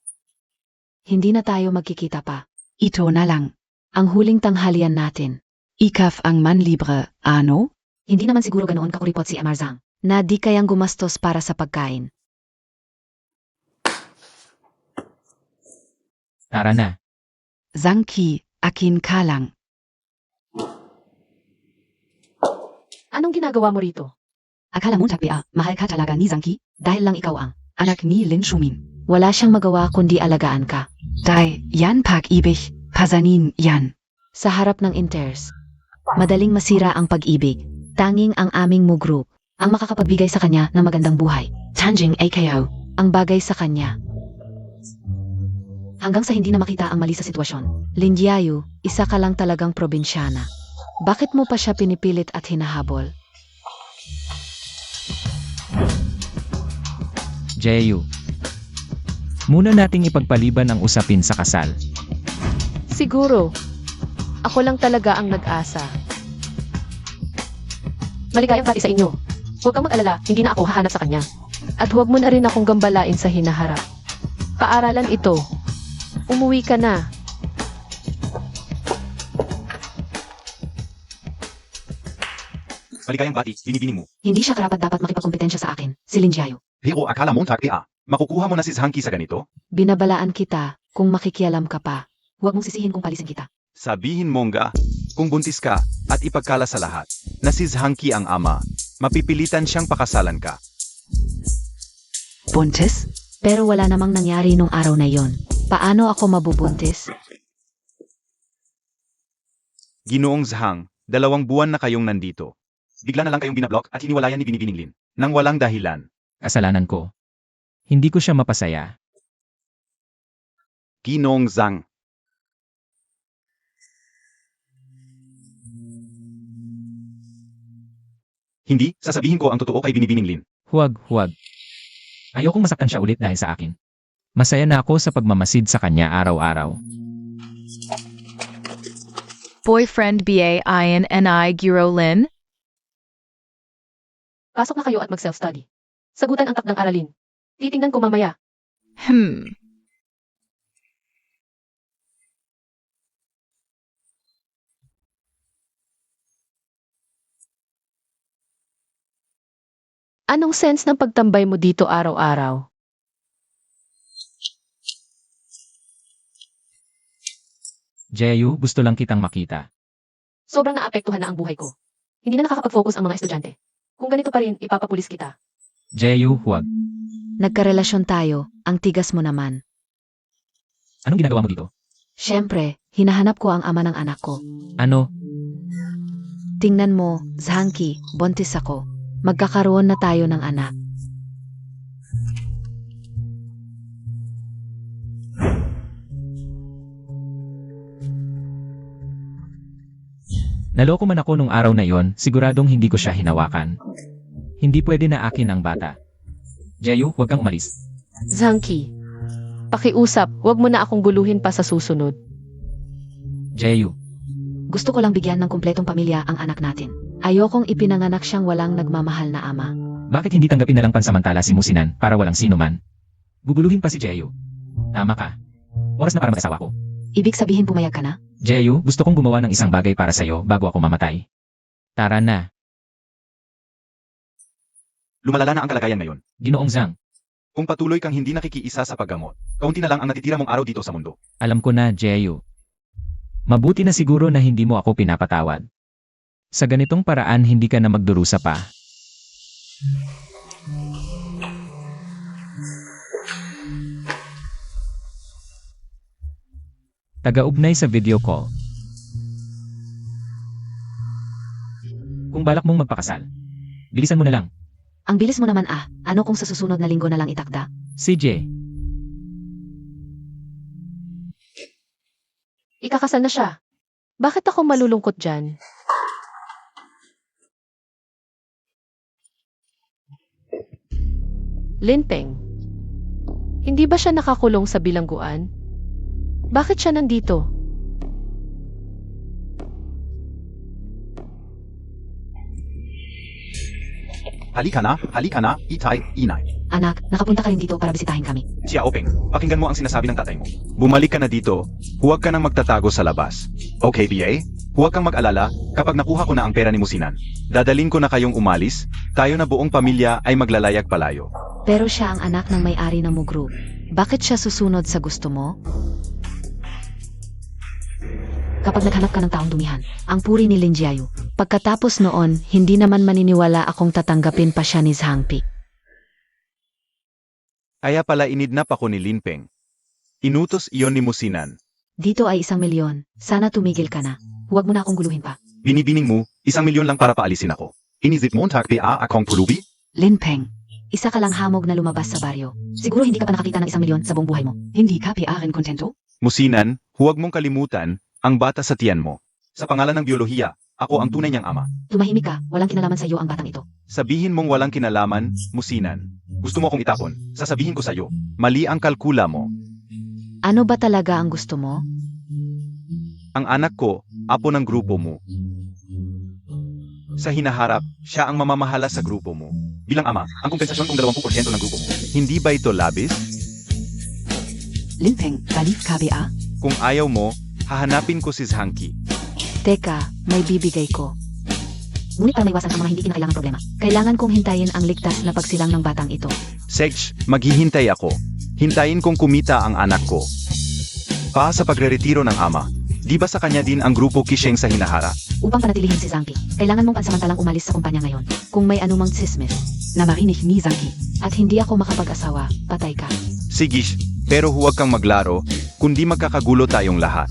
Hindi na tayo magkikita pa. Ito na lang. Ang huling tanghalian natin. Ikaf ang manlibre, ano? Hindi naman siguro ganoon kakuripot si Emar Zhang, na di kayang gumastos para sa pagkain. Tara na. Zangki, akin ka lang. Anong ginagawa mo rito? Akala mo ba, mahal ka talaga ni Zangki? Dahil lang ikaw ang. Anak ni Lin Shumin. Wala siyang magawa kundi alagaan ka. Dai, yan pag-ibig, pasanin yan. Sa harap ng inters. Madaling masira ang pag-ibig. Tanging ang aming Mu Group ang makakapagbigay sa kanya ng magandang buhay. Tanjing AKO. Ang bagay sa kanya. Hanggang sa hindi na makita ang mali sa sitwasyon. Linjiayu, isa ka lang talagang probinsyana. Bakit mo pa siya pinipilit at hinahabol? Jeyu. Muna nating ipagpaliban ang usapin sa kasal. Siguro. Ako lang talaga ang nag-asa. Maligayang pati sa inyo. Huwag kang mag-alala, hindi na ako hahanap sa kanya. At huwag mo na rin akong gambalain sa hinaharap. Paaralan ito. Umuwi ka na. Maligayang bati, binibini mo. Hindi siya karapat-dapat makipagkompetensya sa akin, si Linjiayu. Pero akala mo PA, makukuha mo na si Zhangki sa ganito? Binabalaan kita kung makikialam ka pa. Huwag mong sisihin kung palisin kita. Sabihin mo nga, kung buntis ka at ipagkala sa lahat na si Zhangki ang ama, mapipilitan siyang pakasalan ka. Buntis? Pero wala namang nangyari nung araw na yon. Paano ako mabubuntis? Ginoong Zhang, 2 buwan na kayong nandito. Bigla na lang kayong binablock at hiniwalayan ni Binibining Lin. Nang walang dahilan. Kasalanan ko. Hindi ko siya mapasaya. Ginoong Zhang. Hindi, sasabihin ko ang totoo kay Binibining Lin. Huwag. Ayokong masaktan siya ulit dahil sa akin. Masaya na ako sa pagmamasid sa kanya araw-araw. Boyfriend Bain Ni Giro Lin? Pasok na kayo at mag-self-study. Sagutan ang takdang aralin. Titingnan ko mamaya. Anong sense ng pagtambay mo dito araw-araw? Jeyu, gusto lang kitang makita. Sobrang naapektuhan na ang buhay ko. Hindi na nakakapag-focus ang mga estudyante. Kung ganito pa rin, ipapapulis kita. Jeyu, huwag. Nagkarelasyon tayo, ang tigas mo naman. Anong ginagawa mo dito? Siyempre, hinahanap ko ang ama ng anak ko. Ano? Tingnan mo, Zhangki, buntis ako. Magkakaroon na tayo ng anak. Naloko man ako nung araw na yon, siguradong hindi ko siya hinawakan. Hindi pwede na akin ang bata. Jeyu, huwag kang umalis. Zhangki, pakiusap, wag mo na akong guluhin pa sa susunod. Jeyu, Gusto ko lang bigyan ng kumpletong pamilya ang anak natin. Ayokong ipinanganak siyang walang nagmamahal na ama. bakit hindi tanggapin na lang pansamantala si Musinan para walang sino man? Guguluhin pa si Jeyu. Tama ka. Oras na para mag-asawa ko. Ibig sabihin pumayag ka na? Jeyu, gusto kong gumawa ng isang bagay para sa'yo bago ako mamatay. Tara na. Lumalala na ang kalagayan ngayon. Ginoong Zhang, Kung patuloy kang hindi nakikiisa sa paggamot, kaunti na lang ang natitira mong araw dito sa mundo. alam ko na, Jeyu. Mabuti na siguro na hindi mo ako pinapatawad. Sa ganitong paraan hindi ka na magdurusa pa. Taga-ugnay sa video call. Kung balak mong magpakasal, bilisan mo na lang. Ang bilis mo naman ano kung sa susunod na linggo na lang itakda? CJ, Ikakasal na siya. Bakit ako malulungkot dyan? Linpeng, hindi ba siya nakakulong sa bilangguan? Bakit siya nandito? Halika na, itay, inay. Anak, nakapunta ka rin dito para bisitahin kami. Tia Openg, pakinggan mo ang sinasabi ng tatay mo. Bumalik ka na dito, huwag ka nang magtatago sa labas. Okay, BA? Huwag kang mag-alala, kapag nakuha ko na ang pera ni Musinan, dadaling ko na kayong umalis, tayo na buong pamilya ay maglalayag palayo. Pero siya ang anak ng may-ari ng Mugru. Bakit siya susunod sa gusto mo? Kapag naghanap ka ng taong dumihan, ang puri ni Lin Jiayu. Pagkatapos noon, hindi naman maniniwala akong tatanggapin pa siya ni Zhangpi. Kaya pala inidnap ako ni Linpeng. Inutos iyon ni Musinan. Dito ay 1 milyon. Sana tumigil ka na. Huwag mo na akong guluhin pa. Binibining mo, 1 milyon lang para paalisin ako. Inisip mo pa akong pulubi? Linpeng. Isa ka lang hamog na lumabas sa baryo. Siguro hindi ka pa nakakita ng 1 milyon sa buong buhay mo. Hindi ka rin kontento? Musinan, huwag mong kalimutan, ang bata sa tiyan mo. Sa pangalan ng biolohiya, ako ang tunay niyang ama. Tumahimik ka. Walang kinalaman sa iyo ang batang ito. Sabihin mong walang kinalaman, Musinan. Gusto mo akong itapon, sasabihin ko sa'yo, mali ang kalkula mo. Ano ba talaga ang gusto mo? Ang anak ko, apo ng grupo mo. Sa hinaharap, siya ang mamamahala sa grupo mo. Bilang ama, ang kompensasyon kung 20% ng grupo mo. Hindi ba ito labis? Linpeng, baliw ka ba? Kung ayaw mo, hahanapin ko si Zhangki. Teka, may bibigay ko. Ngunit para maiwasan ang mga hindi kinakailangang problema, kailangan kong hintayin ang ligtas na pagsilang ng batang ito. Sej, maghihintay ako. Hintayin kong kumita ang anak ko. Pa sa pagre-retiro ng ama, Di ba sa kanya din ang grupo Kisheng sa hinaharap? Upang panatilihin si Zangki, kailangan mong pansamantalang umalis sa kumpanya ngayon. Kung may anumang tsismis, Na marinig ni Zanki. at hindi ako makapag-asawa, patay ka. Sige, pero huwag kang maglaro, kundi magkakagulo tayong lahat.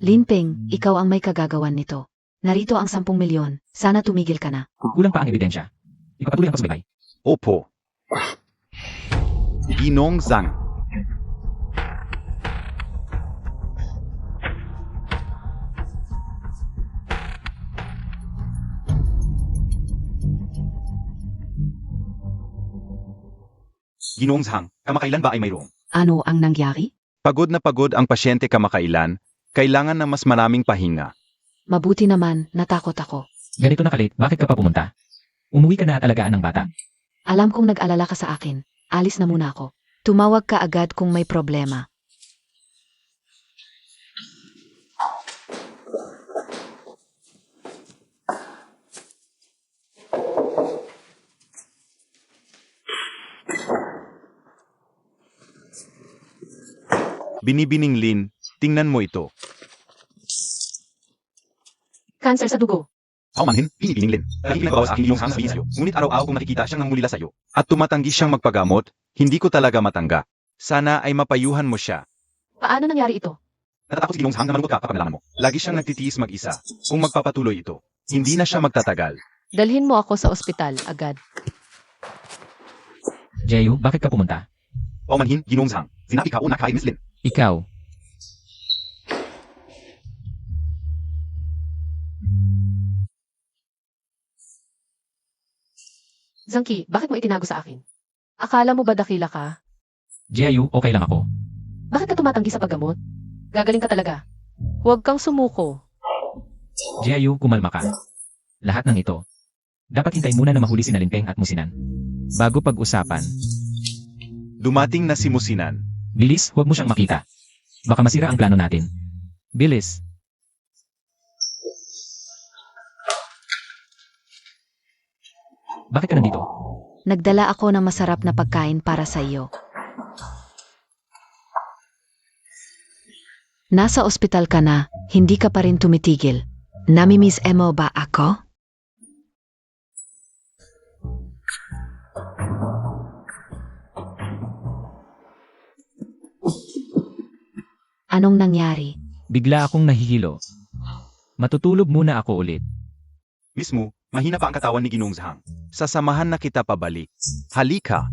Linpeng, ikaw ang may kagagawan nito. Narito ang 10 milyon. Sana tumigil ka na. Kulang pa ang ebidensya. Ipapatuloy ang pagsubaybay. Opo. Ginong Zhang. Ginong Zhang, kamakailan ba ay mayroong? Ano ang nangyari? Pagod na pagod ang pasyente kamakailan, kailangan ng mas maraming pahinga. Mabuti naman, natakot ako. Ganito na kalit, bakit ka pa pumunta? Umuwi ka na at alagaan ng bata. Alam kong nag-alala ka sa akin. Alis na muna ako. Tumawag ka agad kung may problema. Binibining Lin, tingnan mo ito. Cancer sa dugo. Paumanhin, binibining Lin. Dahil nagbawas aking iyong sasabihin sa'yo. Ngunit araw-araw kong nakikita siyang nangmulila sa'yo. At tumatanggi siyang magpagamot, hindi ko talaga matanggap. Sana ay mapayuhan mo siya. Paano nangyari ito? Natatakot si Ginong Zhang na malungkot ka kapag nalaman mo. Lagi siyang nagtitiis mag-isa. Kung magpapatuloy ito, hindi na siya magtatagal. Dalhin mo ako sa ospital agad. Jeyu, bakit ka pumunta? Paumanhin, Ginong Zhang. Sinabi ka una kay Miss Lin. Ikaw. Zangki, bakit mo itinago sa akin? Akala mo ba dakila ka? Jeyu, okay lang ako. Bakit ka tumatanggi sa paggamot? Gagaling ka talaga. Huwag kang sumuko. Jeyu, kumalma ka. Lahat ng ito. Dapat hintayin muna na mahuli si Linpeng at Musinan. Bago pag-usapan. Dumating na si Musinan. Bilis, huwag mo siyang makita. Baka masira ang plano natin. Bilis. Bakit ka nandito? Nagdala ako ng masarap na pagkain para sa iyo. Nasa ospital ka na, hindi ka pa rin tumitigil. Namimiss mo ba ako? Anong nangyari? Bigla akong nahihilo. Matutulog muna ako ulit. Mismo, mahina pa ang katawan ni Ginong Zhang. Sasamahan na kita pabalik. Halika.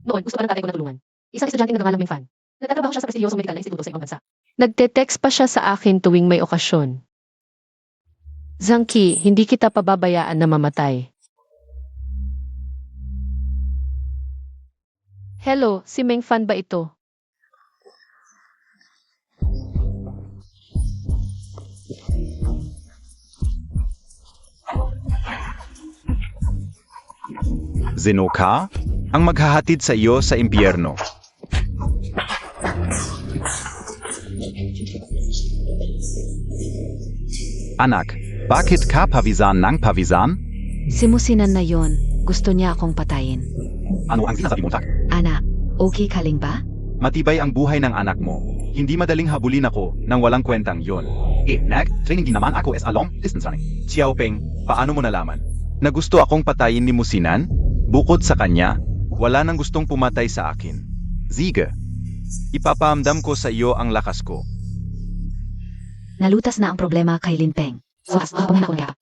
Noon, gusto pa ng tatay ko na tulungan. Isang estudyante na nangangalang fan. Nagtatrabaho siya sa prestigyosong medikal na instituto sa ibang bansa. Nagte-text pa siya sa akin tuwing may okasyon. Zangki, hindi kita pababayaan na mamatay. Hello, si Meng Fan ba ito? Zenoka, ang maghahatid sa iyo sa impyerno. Anak, bakit ka pawisan ng pawisan? Si Musinan na yon, gusto niya akong patayin. Ano ang sinasabi mo, Tak? Anak, okay ka lang ba? Matibay ang buhay ng anak mo. Hindi madaling habulin ako nang walang kwentang yon. Training din naman ako sa long distance running. Xiaopeng, paano mo nalaman? Na gusto akong patayin ni Musinan? Bukod sa kanya, wala nang gustong pumatay sa akin. Sige, ipapaamdam ko sa iyo ang lakas ko. Nalutas na ang problema kay Linpeng.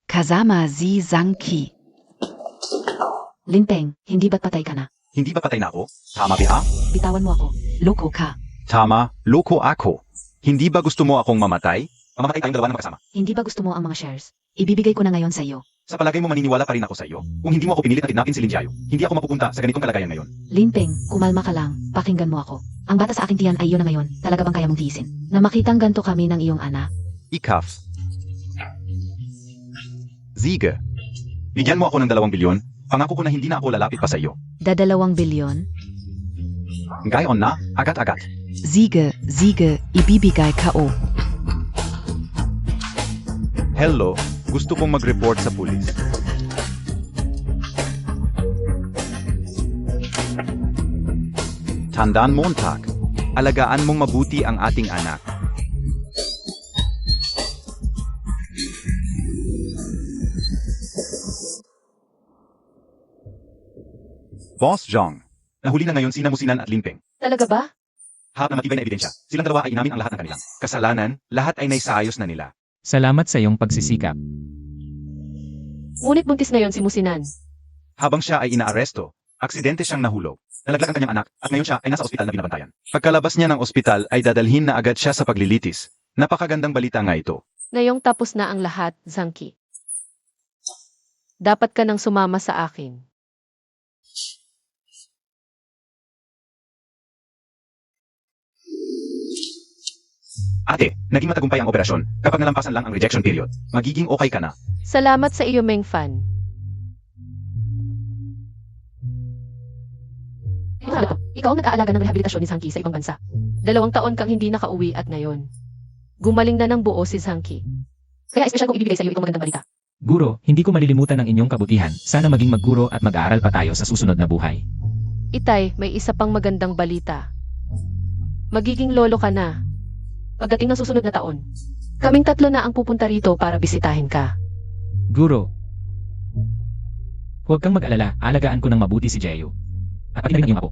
Kazama Zi Zanki. Linpeng, hindi ba't patay ka na? Hindi ba patay na ako? Tama ba? Bitawan mo ako. Loko ka. Tama, loko ako. Hindi ba gusto mo akong mamatay? Mamamatay tayong dalawa ng magkasama. Hindi ba gusto mo ang mga shares? Ibibigay ko na ngayon sa iyo. Sa palagay mo maniniwala pa rin ako sa iyo. Kung hindi mo ako pinilit na kidnapin si Lin Jiayu, hindi ako mapupunta sa ganitong kalagayan ngayon. Linpeng, kumalma ka lang. Pakinggan mo ako. Ang bata sa aking tiyan ay iyon na ngayon. Talaga bang kaya mong tiisin? Na makitang ganto kami ng iyong anak. Ikaf. Sige. Bigyan mo ako ng 2 bilyon. Pangako ko na hindi na ako lalapit pa sa iyo. Da 2 bilyon? Gayon na, agat-agat. Siege, ibibigay ko. Hello, gusto kong mag-report sa pulis. Tandaan mo, Tak. Alagaan mong mabuti ang ating anak. Boss Jong, nahuli na ngayon sina Musinan at Linpeng. Talaga ba? Hawak na matibay na ebidensya. Silang dalawa ay inamin ang lahat ng kanilang kasalanan, lahat ay naisaayos na nila. Salamat sa iyong pagsisikap. Ngunit buntis na yon si Musinan. Habang siya ay inaaresto, aksidente siyang nahulog. Nalaglag ang kanyang anak at ngayon siya ay nasa ospital na binabantayan. Pagkalabas niya ng ospital ay dadalhin na agad siya sa paglilitis. Napakagandang balita nga ito. Ngayong tapos na ang lahat, Zanki. Dapat ka nang sumama sa akin. Ate, naging matagumpay ang operasyon. Kapag nalampasan lang ang rejection period, magiging okay ka na. Salamat sa iyo, Meng Fan. Ikaw ang nag-aalaga ng rehabilitasyon ni Zanki sa ibang bansa. 2 taon kang hindi nakauwi at ngayon. Gumaling na ng buo si Zanki. Kaya espesyal kong ibibigay sa iyo itong magandang balita. Guro, hindi ko malilimutan ang inyong kabutihan. Sana maging magguro at mag-aaral pa tayo sa susunod na buhay. Itay, may isa pang magandang balita. Magiging lolo ka na. Pagdating ng susunod na taon. Kaming 3 na ang pupunta rito para bisitahin ka. Guro, huwag kang mag-alala, alagaan ko ng mabuti si Jeyo. At pati na rin ang iyong apo.